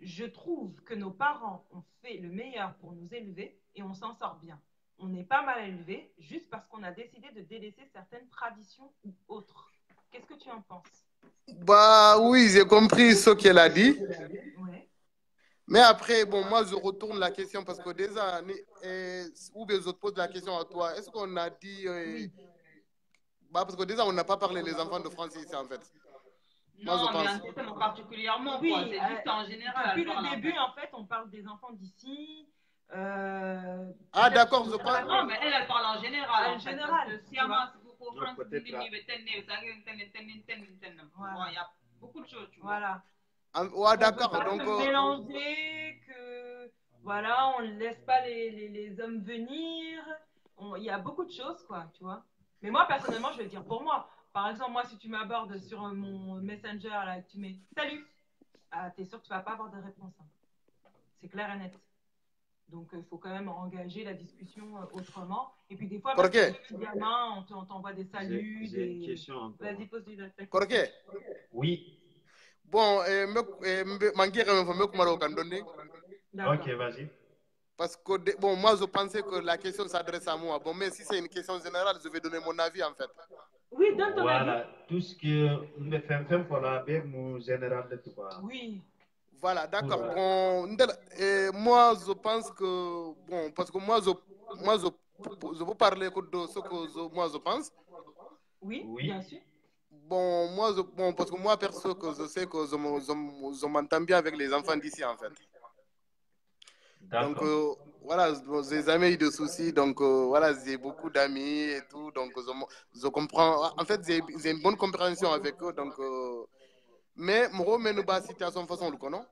Je trouve que nos parents ont fait le meilleur pour nous élever et on s'en sort bien. On n'est pas mal élevés juste parce qu'on a décidé de délaisser certaines traditions ou autres. Qu'est-ce que tu en penses? Bah oui, j'ai compris ce qu'elle a dit. Ouais. Mais après, bon, moi, je retourne la question parce que déjà, ou bien je te pose la question à toi. Est-ce qu'on a dit... Oui. Bah, parce que déjà, on n'a pas parlé des enfants de France ici, en fait. Non, moi, je pense. Mais particulièrement, oui, c'est juste en général. Depuis le début, en fait, on parle des enfants d'ici. Ah, d'accord, je parle. Non, mais elle parle en général. En général. Si à moi, il y a beaucoup de choses, tu vois. Voilà. Ouais, d'accord. Donc, mélanger, que voilà, on ne laisse pas les hommes venir. Il y a beaucoup de choses, quoi, tu vois. Mais moi, personnellement, je vais dire pour moi. Par exemple, moi, si tu m'abordes sur mon Messenger, là, tu mets salut, t'es sûr que tu vas pas avoir de réponse. Hein. C'est clair et net. Donc, il faut quand même engager la discussion autrement. Et puis, des fois, parce que petit gamin, on t'envoie des saluts. J'ai une question encore. Vas-y, pose-lui la question. Korke. Oui. Bon, manqué quand même, Ok, vas-y. Parce que, bon, moi, je pensais que la question s'adresse à moi. Bon, mais si c'est une question générale, je vais donner mon avis, en fait. Oui, donne ton avis. Voilà, tout ce que me fait pour la nous général de tout. Oui. Voilà, d'accord. Bon, moi, je pense que, bon, parce que moi, je peux parler de ce que moi, je pense. Oui, bien sûr. Bon, parce que moi, perso, que je sais que je m'entends bien avec les enfants d'ici, en fait. Donc, voilà, j'ai jamais eu de soucis. Donc, voilà, j'ai beaucoup d'amis et tout. Donc, je comprends. En fait, j'ai une bonne compréhension avec eux. Donc, mais moi mais nous bas situation façon le connaît.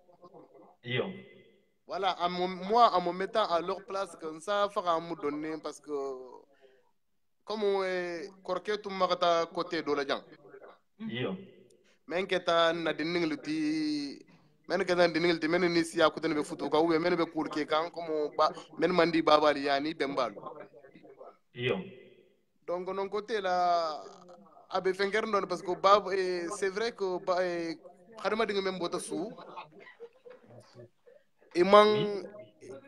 Yo. Voilà, moi en me mettant à leur place comme ça fera me donner parce que comme on est corqué tout marata côté de la gens. Yo. Men keta na diningluti men keta diningluti men ni siya ko tan be futu ka ube men be kurke kan comme ba men mandi babali yani bembalu. Yo. Donc non côté là abe fenger non parce que bab c'est vrai que ba xadama dinga même bota sou imang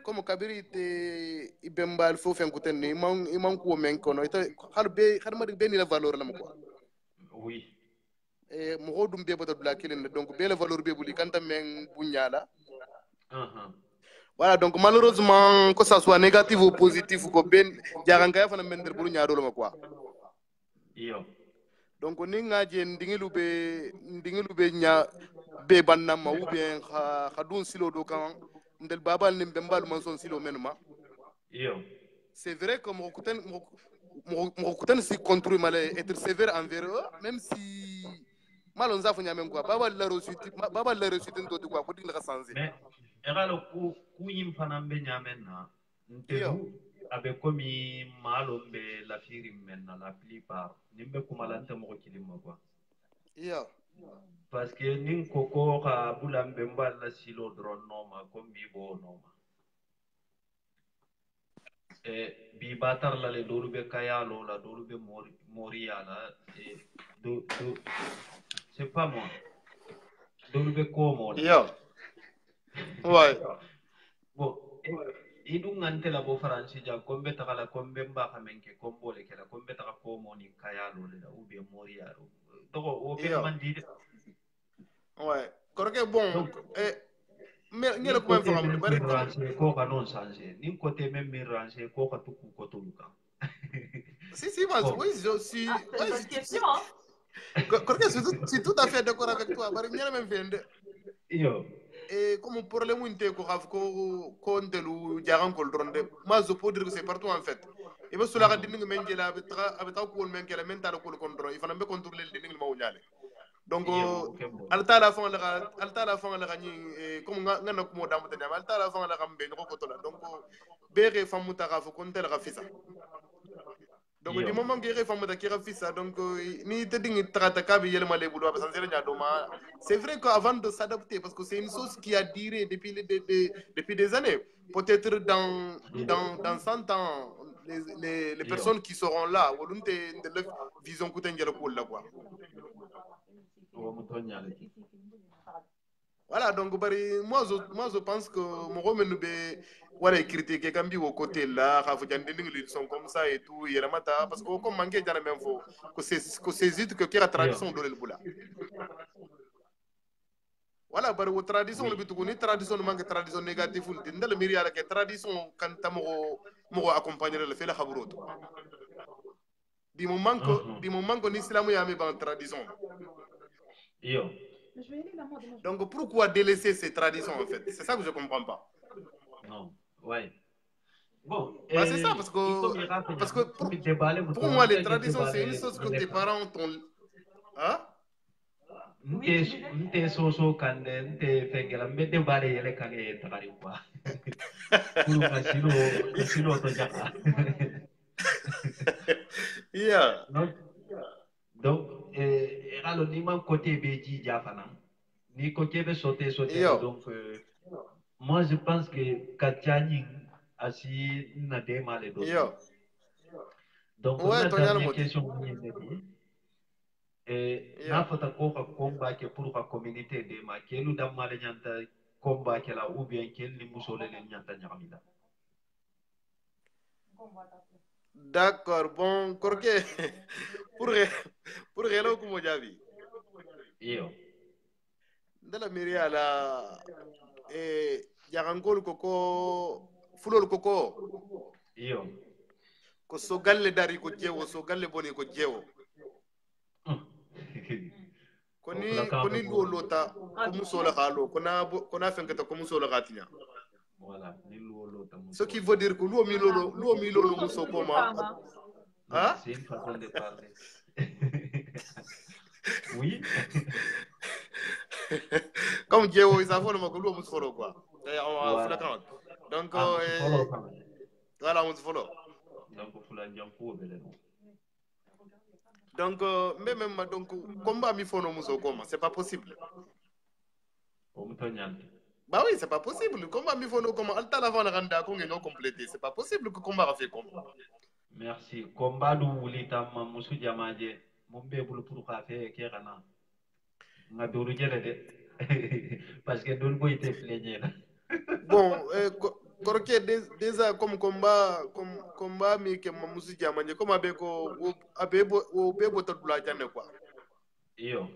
comme kabiri te ibembal fo fen ko tan ni imang ko men ko no ita xalbe xadama dinga ben la valeur la ma quoi. Oui. Mo dum be bota dula kilin donc be la valeur be buli kanta men bunyala. Voilà, donc malheureusement, que ça soit négatif ou positif, ko ben jaranga fa na mender bulu nyaado lo quoi. Yo. Donc ni ngaje ndingilu be nya be banama ou bien khadun silo do kan ndel babal ni bembal man son silo menma. Yo. C'est vrai que mo kuten si contre mal être sévère envers eux, même si malon za fanya même quoi. Babal la réussite ndo quoi ko dinga sanze. Mais eralo ku yimfana be nyamen na ntelu abe komi malo be la firi men la plupart nimbe kumalante mo kilimo quoi. Parce que nin koko ka bulambe mbala silo dron noma comme bibo noma. Bi batar la le dolu be kayalo la dolu be moria la c'est pas moi. Dolu be komo la. Ouais. Bon, idung ngante la bo faransi ja kombe takala kombe mba kamenke kombo le kala kombe taka komo ni kayalo le da ube moria toko o ke mandi. Ouais. Correct bon mais ngela ko fam bari ko ka non changer ni côté même mirange ko ka tuku ko tuluka. Si moi oui je suis bonne question. Correct c'est tout à fait d'accord avec toi bari ngela même vende. Yo. Et comme problème inte ko xaf ko ndelu jaran ko dronde moi je peux dire que c'est partout en fait et ba sula ga dinga men gela abita ko men gela men ta ko contrôle il faut be contrôler le dinga ma wunyale donc alta la fin la ni comme ngana ko mo damu tane alta la fin la gambe ko to la donc bere famuta ga fo kon tel ga fisa donc du moment que famuta ki ga fisa donc ni te dingi trata ka bi yelma le bulu ba sans nya do ma c'est vrai qu'avant de s'adapter parce que c'est une chose qui a duré depuis des années peut-être dans 100 ans les personnes qui seront là ou l'une de vision ko tengel ko la quoi. Voilà, donc moi je pense que mon remède voilà critiquer quand au côté là ils sont comme ça et tout il remata parce que comme manquer dans la même fois que c'est que la tradition de l'ebola. Voilà, bari o tradition bi tugu ni tradition manque tradition négative ul dindal miri ala ke tradition kan tamo mo accompagner le fait la khabroto di moment que ni islamu ya me ban tradition. Yo. Donc pourquoi délaisser ces traditions en fait? C'est ça que je comprends pas. Non, ouais. Bon, c'est ça parce que pour moi les traditions c'est une chose que tes parents t'ont nte soso kande nte fengela mbede bale yele kage takari kwa kulu kasilo to jaka. Yeah. Donc alors ni man côté beji jafana ni côté be sauter donc moi je pense que Katiani asi na demale do. Donc ouais, la question na fata ko ka komba ke pour ka communauté de ma kelu dam male nyanta komba ke la ou bien kel ni musole le nyanta nyamida. D'accord, bon corke pour hello como javi. Yo. Dala miria la jagangol koko fulol koko. Yo. Ko so galle dari ko jewo so galle boni ko jewo. Koni lota ko musola halo kona fenkata ko musola gatinya. Voilà, ni lota musola. Ce qui veut dire que luo mi lolo muso koma. Hein? C'est une façon de parler. Oui. Comme Dieu, ils savent le Makulu, on se follow quoi. Voilà. Donc, Follow quand même. voilà, on se follow. Donc, il faut la dire pour eux. Donc, même, donc, combat mi fono muso comment, c'est pas possible. Bah oui, c'est pas possible. Combat mi fono comment, alta la vana randa qu'on est non complété, c'est pas possible que combat a fait comme. Merci. Combat du wulita mamusu jamaje, mumbe bulu pour café kerana. Nga doru jele de. Parce que doru boy te plaigner. Bon, Korke déjà comme combat mi que mamusu jamaje, comme abeko abebo tadula jane quoi. Yo.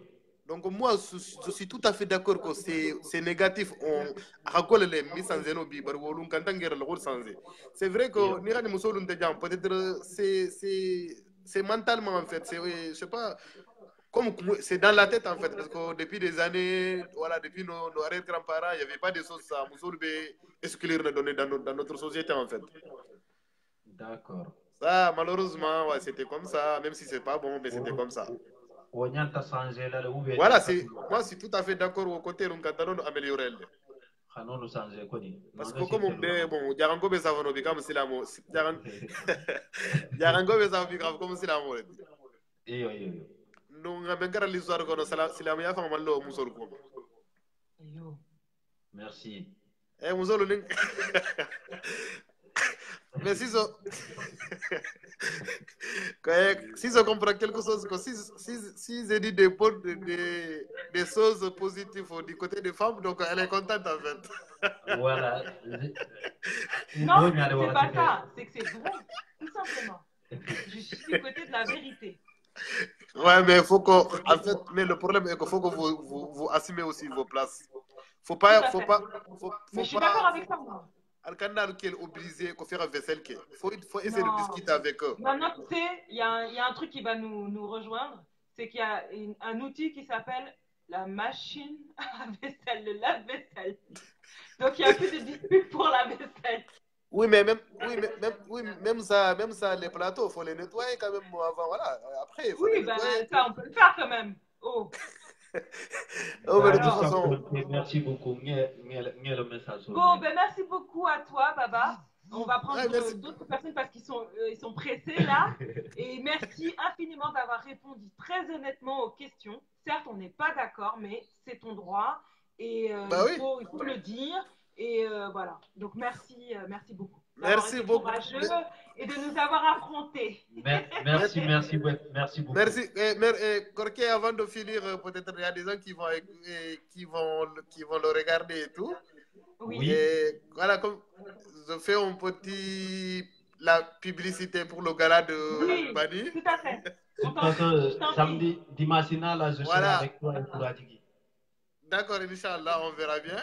Donc moi, je suis tout à fait d'accord que c'est négatif. On raccole les mises en zéro bi, c'est vrai que Nira peut-être c'est mentalement en fait. Je sais pas, comme c'est dans la tête en fait, parce que depuis des années, voilà, depuis nos arrière-grands-parents, il n'y avait pas de choses ça. Moussoul exclure dans notre société en fait. D'accord. Ça, malheureusement, ouais, c'était comme ça, même si c'est pas bon, mais c'était comme ça. Voilà, moi je suis tout à fait d'accord au côté de nous améliorer. Parce que comme on dit, bon, Djarango Besavono bikam silamo, Djarango Besavono bikam comme silamo. Nous avons l'histoire que silamo ya fama malo musol ko. Merci. Musol ning. Mais si je comprends quelque chose, si j'ai dit des choses positives du côté des femmes, donc elle est contente en fait. Voilà. Non, c'est pas ça, c'est que c'est bon, tout simplement. Je suis du côté de la vérité. Ouais, mais il faut que, en fait, mais le problème est qu'il faut que vous assumez aussi vos places. Mais je suis d'accord avec ça, moi. Al-Kandar qui est obligé de faire un vaisselle. Il faut essayer de discuter avec eux. Maintenant, tu sais, il y a un truc qui va nous rejoindre, c'est qu'il y a un outil qui s'appelle la machine à vaisselle, le lave-vaisselle. Donc, il n'y a plus de dispute pour la vaisselle. Oui, mais même ça, les plateaux, il faut les nettoyer quand même avant. Voilà. Après, il faut oui, les nettoyer. Ça, on peut le faire quand même. Oh. Oh, mais de toute façon. Merci beaucoup. Le message. Bon, ben merci beaucoup à toi, Baba. On va prendre d'autres personnes parce qu'ils sont pressés là. Et merci infiniment d'avoir répondu très honnêtement aux questions. Certes, on n'est pas d'accord, mais c'est ton droit. Et il faut le dire. Et voilà. Donc, merci beaucoup. Merci beaucoup. Courageux et de nous avoir affrontés. Merci beaucoup. Merci. Korke, avant de finir, peut-être il y a des gens qui vont le regarder et tout. Oui. Et voilà, comme je fais un petit la publicité pour le gala de Bani. Tout à fait. Parce que samedi, dimanche, là, je serai avec toi et pour Adigi. D'accord, Inch'Allah, on verra bien.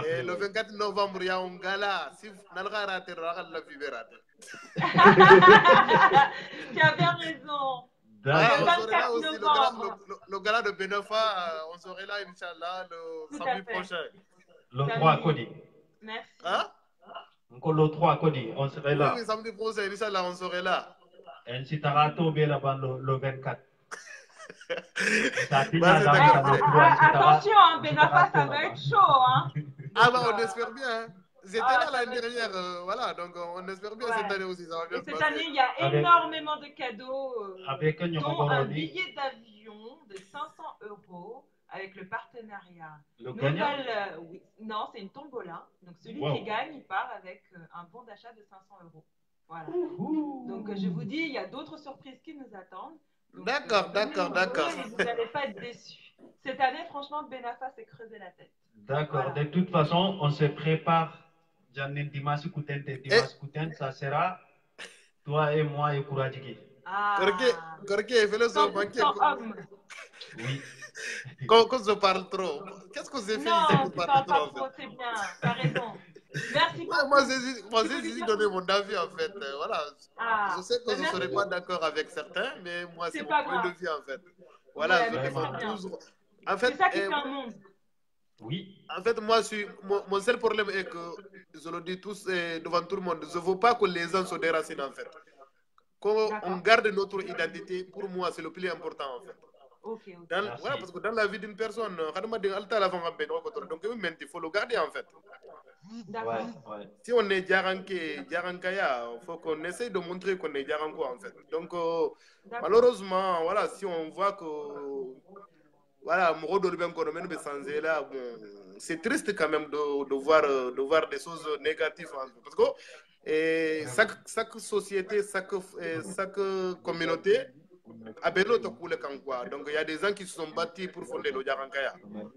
Et le 24 novembre, il y a un gala. Si vous n'avez pas raté, vous allez la vivre raté. Tu as bien raison. Voilà, on serait là aussi, le gala de Benefa, on serait là, Inch'Allah, le samedi prochain. Le 3 Cody. Merci. Hein? Encore le 3 Cody, on serait là. Oui, samedi prochain, Inch'Allah, on serait là. Et si tu as tombé là-bas le 24. Attention, hein, Benafa, ça va être chaud. Hein. Ah bah on espère bien. J'étais là l'année dernière, voilà, donc on espère bien cette année aussi, ça va bien se passer. Cette année, il y a énormément de cadeaux, dont un billet d'avion de 500 € avec le partenariat. Non, c'est une tombola. Donc celui qui gagne, il part avec un bon d'achat de 500 €. Voilà. Donc je vous dis, il y a d'autres surprises qui nous attendent. D'accord. Vous n'allez pas être déçus. Cette année, franchement, Benafa s'est creusé la tête. D'accord. Voilà. De toute façon, on se prépare. Dimanche Kouten, ça sera toi et moi et Kouradjiki. Korke, fais-le son banquier. Oui. Quand je parle trop, qu'est-ce que j'ai fait ici pour parler trop? C'est bien, t'as raison. Merci beaucoup. Moi, j'ai donné mon avis en fait. Voilà. Je sais que je ne serai pas d'accord avec certains, mais moi, c'est mon point de vue en fait. Voilà, je défends toujours. En fait, c'est ça qui fait un monde. Oui. En fait, moi, mon seul problème est que, je le dis tous devant tout le monde, je ne veux pas que les gens se déracinent en fait. Qu'on garde notre identité, pour moi, c'est le plus important en fait. Ok. Voilà, parce que dans la vie d'une personne, donc il faut le garder en fait. D'accord. Ouais. Si on est Djarankaya, il faut qu'on essaye de montrer qu'on est Djaranko en fait. Donc malheureusement, voilà, si on voit que voilà, c'est triste quand même de voir des choses négatives en fait. Parce que chaque société, chaque communauté a besoin de couler quand quoi. Donc il y a des gens qui se sont bâtis pour fonder le Djarankaya.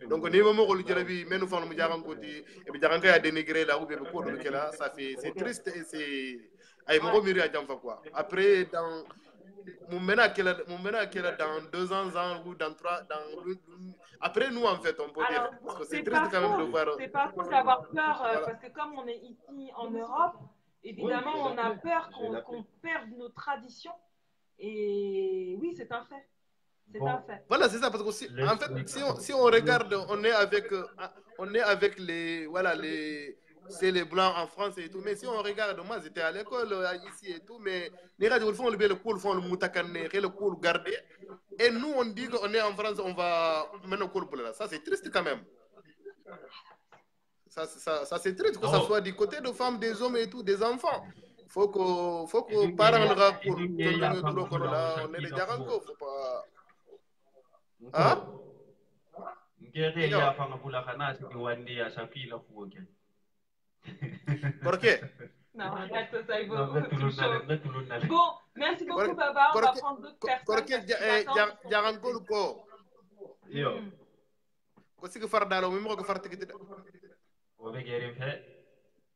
Donc ni moment où le Djarabi, mais nous faisons le Djarankoti et puis Djarankaya dénigré là ou bien quoi de là, ça fait c'est triste et c'est ay mo miri à Djamfa quoi. Après dans mon mena dans 2 ans ou dans 3 après nous en fait on peut dire parce que c'est triste quand même de voir. C'est pas faux d'avoir peur Voilà. parce que comme on est ici en Europe, évidemment on a peur qu'on perde nos traditions et oui c'est un fait. C'est un fait. Voilà, c'est ça, parce que en fait, si on regarde, on est avec les, voilà, c'est les blancs en France et tout, mais si on regarde, moi j'étais à l'école ici et tout, mais les gars, ils font le cours, font le moutakan, le cours gardé, et nous on dit qu'on est en France, on va mener le cours pour là. Ça c'est triste quand même. Ça c'est triste que ça soit du côté de femmes, des hommes et tout, des enfants. Faut que parents le rapport, on est des Djaranko, faut pas. Hein? Pourquoi? Non, arrête, ça il va. Bon, merci beaucoup Baba, on va prendre d'autres personnes.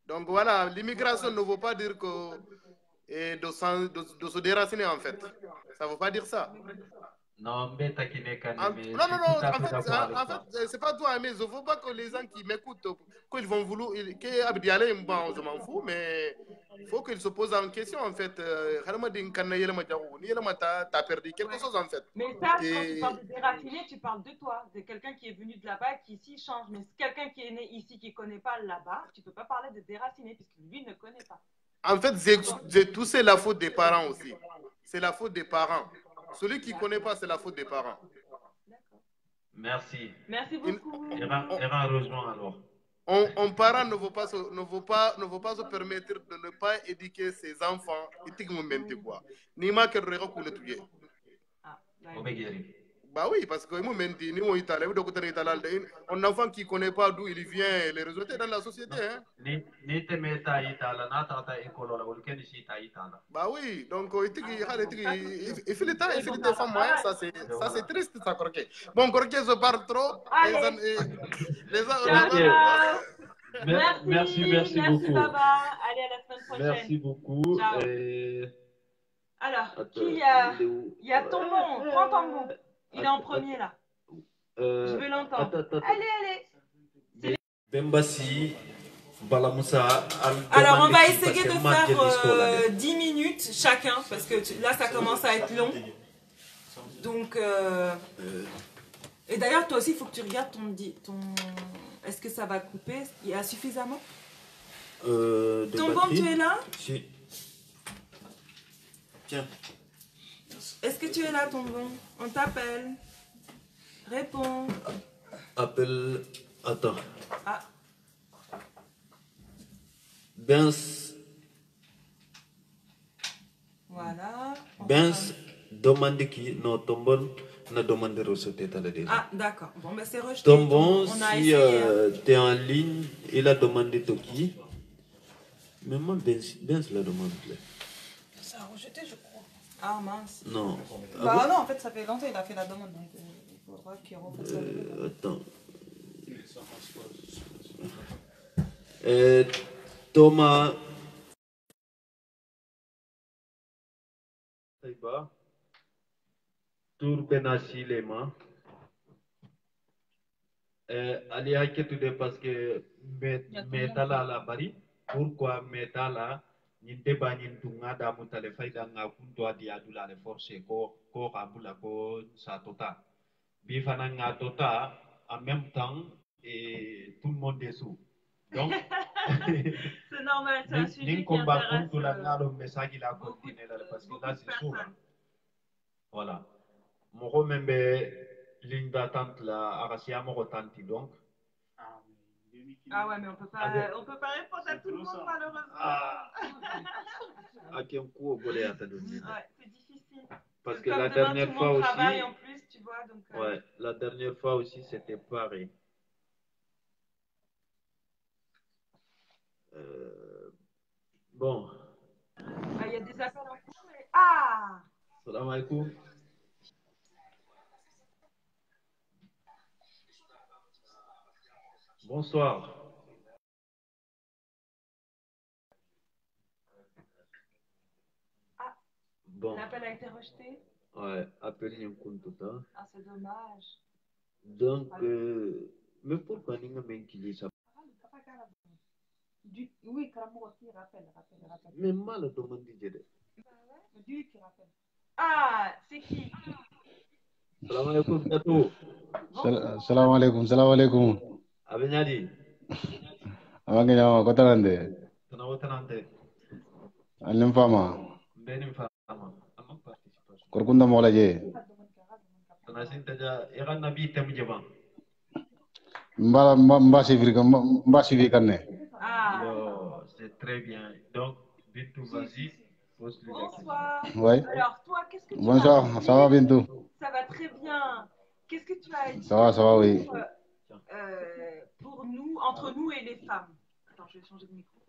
Donc voilà, l'immigration ne veut pas dire que de se déraciner en fait. Ça ne veut pas dire ça. Non, mais en fait, c'est pas toi, mais je ne veux pas que les gens qui m'écoutent, qu'ils vont vouloir, je m'en fous, mais il faut qu'ils se posent en question en fait. Tu as perdu quelque chose en fait. Mais ça, quand tu parles de déraciner, tu parles de toi, de quelqu'un qui est venu de là-bas, qui ici change. Mais quelqu'un qui est né ici, qui ne connaît pas là-bas, tu ne peux pas parler de déraciner, puisque lui ne connaît pas. En fait, j'ai touché la faute des parents aussi. C'est la faute des parents. Celui qui ne connaît pas, c'est la faute des parents. Merci. Merci beaucoup. Heureusement alors. Un parent ne veut pas se permettre de ne pas éduquer ses enfants. Bah oui, parce que un enfant qui ne connaît pas d'où il vient, les résultats dans la société. Hein? Bah oui, donc il fait le temps, il fait des femmes moyens, ça c'est triste ça, Korké. Bon, Korké, je parle trop. Merci beaucoup. Baba. Allez, à la semaine prochaine. Merci beaucoup. Alors, il y a Tombon. Prends Tombon. Il est en premier là. Je veux l'entendre. Allez. Bembassi, Balamoussa. Alors, on va essayer de faire 10 minutes chacun, parce que là, ça commence à être long. Donc, et d'ailleurs, toi aussi, il faut que tu regardes ton... Est-ce que ça va couper? Il y a suffisamment? Tombon, tu es là? Si. Tiens. Est-ce que tu es là, Tombon? On t'appelle. Réponds. Appelle. Attends. Ah. Benz. Voilà. Benz demande qui? Non, Tombon n'a demandé rejeté déjà. Ah, d'accord. Bon, ben c'est rejeté. Tombon, si tu es en ligne, il a demandé Toki. Mais moi, Benz la demande. Ça a rejeté, je crois. Ah mince. Non. Bah non, en fait, ça fait longtemps qu'il a fait la demande, donc il faudra qu'il refasse attends. Thomas. Tour Benassi Lema. Alia Ketude parce que Metala la bari. Pourquoi Metala? Ninte banin tunga da mutale faida nga kunto adi adula le force ko kabula ko sa tota. Bifana nga tota en même temps et tout le monde est sous. Donc c'est normal, c'est un sujet qui intéresse beaucoup de parce que là c'est chaud. Voilà. Moro membe ligne d'attente là, Arasia Moro Tanti donc. Ah ouais, mais on peut pas répondre à tout le monde malheureusement. À quel coup au volet à ta donner? Ouais, c'est difficile. Parce que comme la demain, dernière tout le fois monde aussi. travaille en plus, tu vois, donc. Ouais, la dernière fois aussi c'était pareil. Bon. Il y a des appels en cours, mais. Ah! Salam alaikum. Bonsoir. Ah, bon. L'appel a été rejeté? Ouais, appel un compte tout hein. Ah, c'est dommage. Donc, mais pourquoi n'y a pas qui ça? Oui, Karamo aussi, rappelle. Mais mal demande d'idée. Du qui rappelle. Ah, c'est qui? Salam alaikum, Tatou. Salam alaikum. Abenyadi. Amangnya kota nande. Tanawatante. Alim fama. Benim fama. Amang participation. Korkunda mola je. Tanasin taja iran nabi temu jaban. Mba suivi kanne. Ah. C'est très bien. Donc, Bintou, vas-y. Bonsoir. Ouais. Alors, toi, qu'est-ce que tu Bonsoir, as à ça va dire? Bintou? Ça va très bien. Qu'est-ce que tu as à dire? Ça va, oui. Pour nous, entre nous et les femmes. Attends, je vais changer de micro.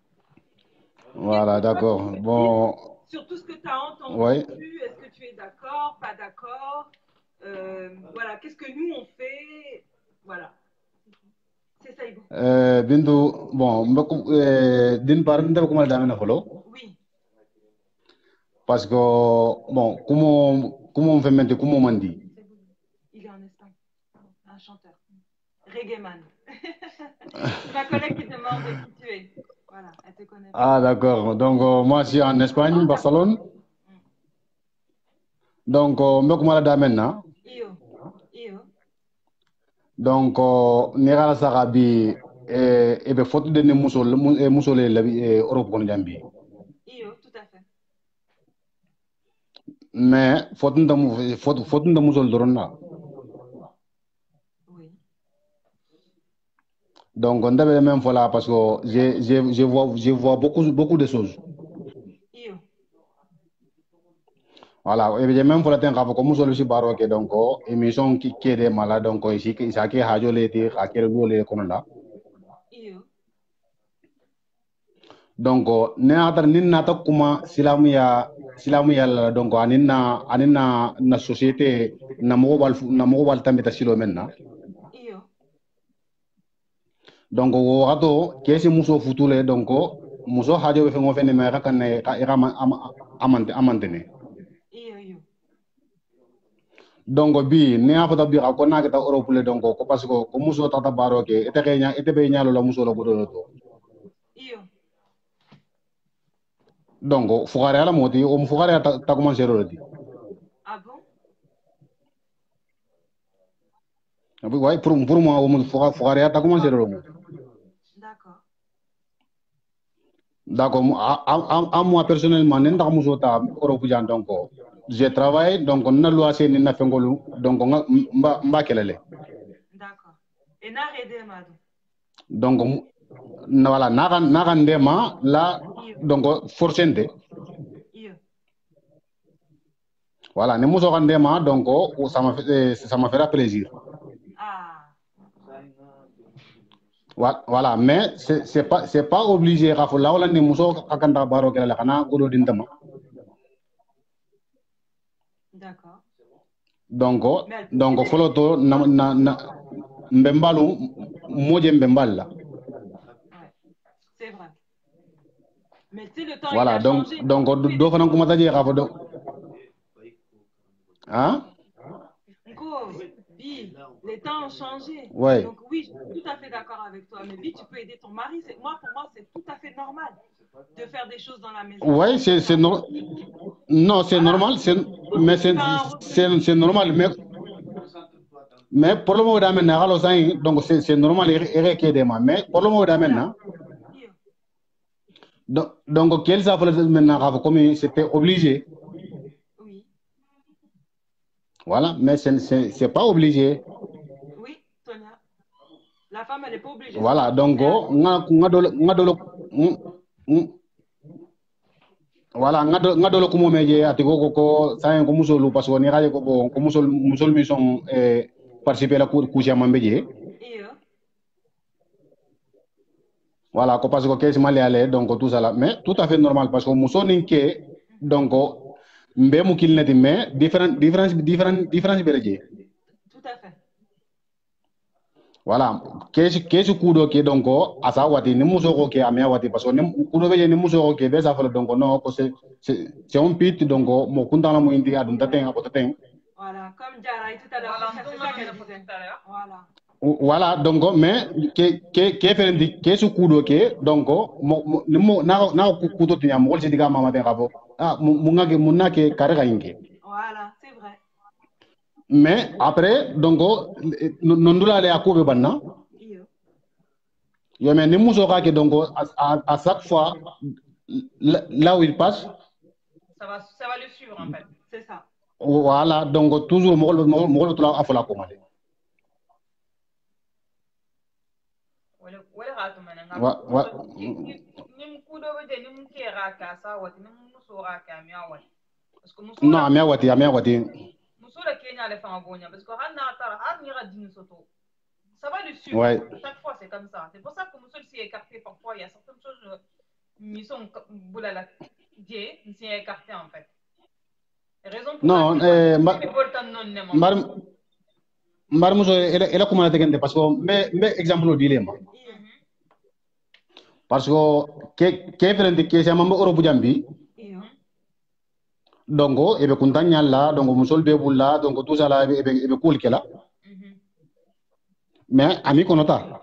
Voilà, d'accord. Bon. Sur tout ce que tu as entendu, ouais. Est-ce que tu es d'accord, pas d'accord? Voilà, qu'est-ce que nous on fait? Voilà. C'est ça, Ibo. Bintou, bon, d'une part, nous devons commencer à follow. Oui. Parce que, bon, comment on fait maintenant, comment on dit? Il est en Espagne. Un chanteur. Reggae man. C'est ma collègue qui demande de qui tu es. Voilà, elle te connaît. Ah, d'accord. Donc, moi, je suis en Espagne, Barcelone. Donc, je vais commencer à maintenant. Io. Donc, nira sagabi ebe foto de ne musole la Europe kon jambi. Io, tout à fait. Mais foto de musole doronna. Oui. Donc, on devait même voilà parce que je vois beaucoup de choses. Io. Voilà, et j'ai même voilà tant que comme musole si baro ke donc émission qui est des malades donc ici ça qui a jolé ti a quel bolé comme là. Io. Donc ne atar ninna ta kuma silamuya la donc anina na société na mobile tambita silo menna. Io. Donc wo ato kesi muso futule donc muso hajo be fengo fene me ka ne ka amantene. Io. Donc bi ne afata bi ko na ta Europe le donc ko parce que ko muso tata baro ke ete be nyalo la muso lo bodo to. Io. Donc fugare ala moti o mu fugare ta commencer ro di. Ah bon? Oui, pour moi o mu fugare ta commencer ro. D'accord. D'accord, à moi personnellement nenda muso ta Europe jan donc je travaille donc on a loisé ni na fengolu donc mba kelele. D'accord. Et n'a aidé mado. Donc voilà naga ndema la donc forcente. Voilà, ne muso ndema donc ça m'a fait plaisir. Ah. Voilà, mais c'est pas obligé ka fo lawla ni muso akanda baro kelele kana godo dintama. D'accord. Donc follow to na mbembalu moje mbembala. Ouais. C'est vrai. Mais tu sais le temps voilà, il a changé. Donc do fana kuma taje ka fo do. Hein? Les temps ont changé. Ouais. Donc oui, je suis tout à fait d'accord avec toi. Mais Bi, tu peux aider ton mari. Pour moi, c'est tout à fait normal de faire des choses dans la maison. Ouais, c'est normal. Non, c'est normal. Mais c'est normal. Mais pour le moment d'amener donc c'est normal mais pour le moment d'amener donc quels ça maintenant comme c'était obligé. Oui. Voilà, mais c'est pas obligé. Oui, Tonia. La femme, elle n'est pas obligée. Voilà, donc, voilà, nga dolo kumo meje ati ko sayen ko musolu parce que ni raje ko bon ko musol mi son participer la couche mambeje. Voilà, parce que qu'est-ce mal aller donc tout ça là mais tout à fait normal parce que musoni ke donc mbe mu kilneti mais différence bereje. Tout à fait. Voilà, qu'est-ce kudo ke donc asa wati ni muso ko ke amia wati parce que ni kudo be ni muso ko ke be ça fait donc non ko c'est un pit donc mo kundana mo indi adun taten apotaten. Voilà, comme Diarra tout à l'heure. Voilà. Voilà, donc mais ke ferendi qu'est-ce kudo ke donc ni mo na kudo tinya mo se diga mama den rabo ah mungake munake karega inge. Voilà, c'est vrai. Mais après, donc, nondula le akoube banna. Yo, mais ni mousoka que donc, à chaque fois, là où il passe. Ça va le suivre en fait. C'est ça. Voilà, donc, toujours, moi, tout là, à la commande. Non, amia wati. Musora Kenya le fanga bonya parce que har ni radini soto. Ça va le suivre. Ouais. Chaque fois c'est comme ça. C'est pour ça que Moussol s'y est écarté parfois. Il y a certaines choses qui sont boulala dié, s'y est écarté en fait. Raison pour non, Marmuso elle a comment te parce que mais exemple au dilemme. Parce que frente que se mamba Europe jambi. Donc ebe kuntanya la donc musol be bulla donc tout ça là ebe cool kela. Mais ami konota.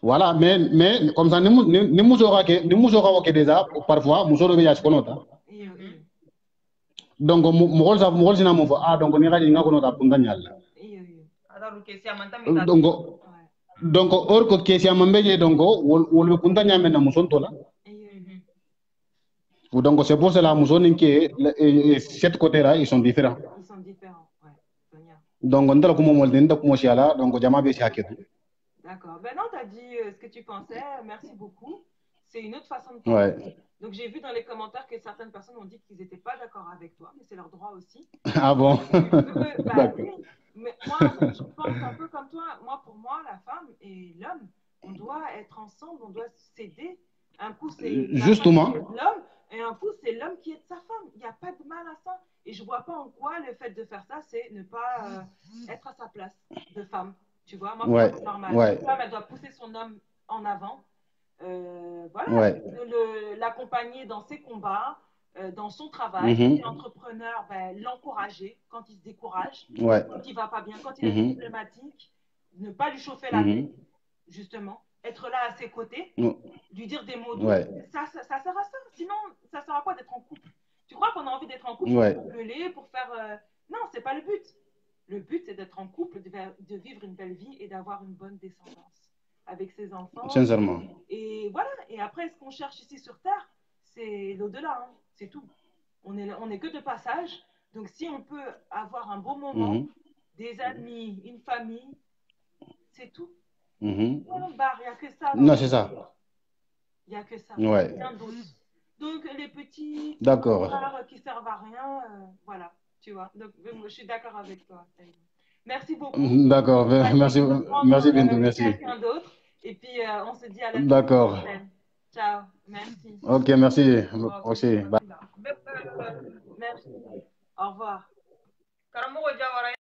Voilà, mais comme ça ni muso ka déjà parfois muso be ya konota. Donc mo sina mo ah donc ni gaji nga konota kuntanya la. Donc or ko kesi amambeje donc wol kuntanya men na muso tola. Donc c'est pour cela que cette côté-là, ils sont différents. Ils sont différents, ouais. Donc on doit donc D'accord. Ben non, tu as dit ce que tu pensais. Merci beaucoup. C'est une autre façon de penser. Ouais. Donc j'ai vu dans les commentaires que certaines personnes ont dit qu'ils n'étaient pas d'accord avec toi, mais c'est leur droit aussi. Ah bon? Mais moi, je pense un peu comme toi. Moi, pour moi, la femme et l'homme, on doit être ensemble, on doit s'aider. Un coup, c'est justement l'homme. Et un coup, c'est l'homme qui aide sa femme. Il n'y a pas de mal à ça. Et je ne vois pas en quoi le fait de faire ça, c'est ne pas être à sa place de femme. Tu vois, moi, ouais, c'est normal. Ouais. Une femme, elle doit pousser son homme en avant. Voilà, ouais. L'accompagner dans ses combats, dans son travail. Si il est entrepreneur, ben, l'encourager quand il se décourage, ouais. quand il ne va pas bien, quand il a une problématique, ne pas lui chauffer la tête, justement. Être là à ses côtés, lui dire des mots doux, ça sert à ça. Sinon, ça sert à quoi d'être en couple? Tu crois qu'on a envie d'être en couple pour gueuler, pour faire... Non, c'est pas le but. Le but, c'est d'être en couple, de vivre une belle vie et d'avoir une bonne descendance avec ses enfants. Sincèrement. Et voilà. Et après, ce qu'on cherche ici sur Terre, c'est l'au-delà. Hein. C'est tout. On est que de passage. Donc, si on peut avoir un bon moment, des amis, une famille, c'est tout. Il n'y a que ça. Non, c'est ça. Il n'y a que ça. Ouais. Rien d'autre. Donc, les petits qui servent à rien, voilà, tu vois. Donc, je suis d'accord avec toi. Merci beaucoup. D'accord, merci Bintou, merci. Quelqu'un d'autre. Et puis, on se dit à la prochaine. D'accord. Ciao, merci. Ok, merci. Aussi. Bye. Merci. Au revoir.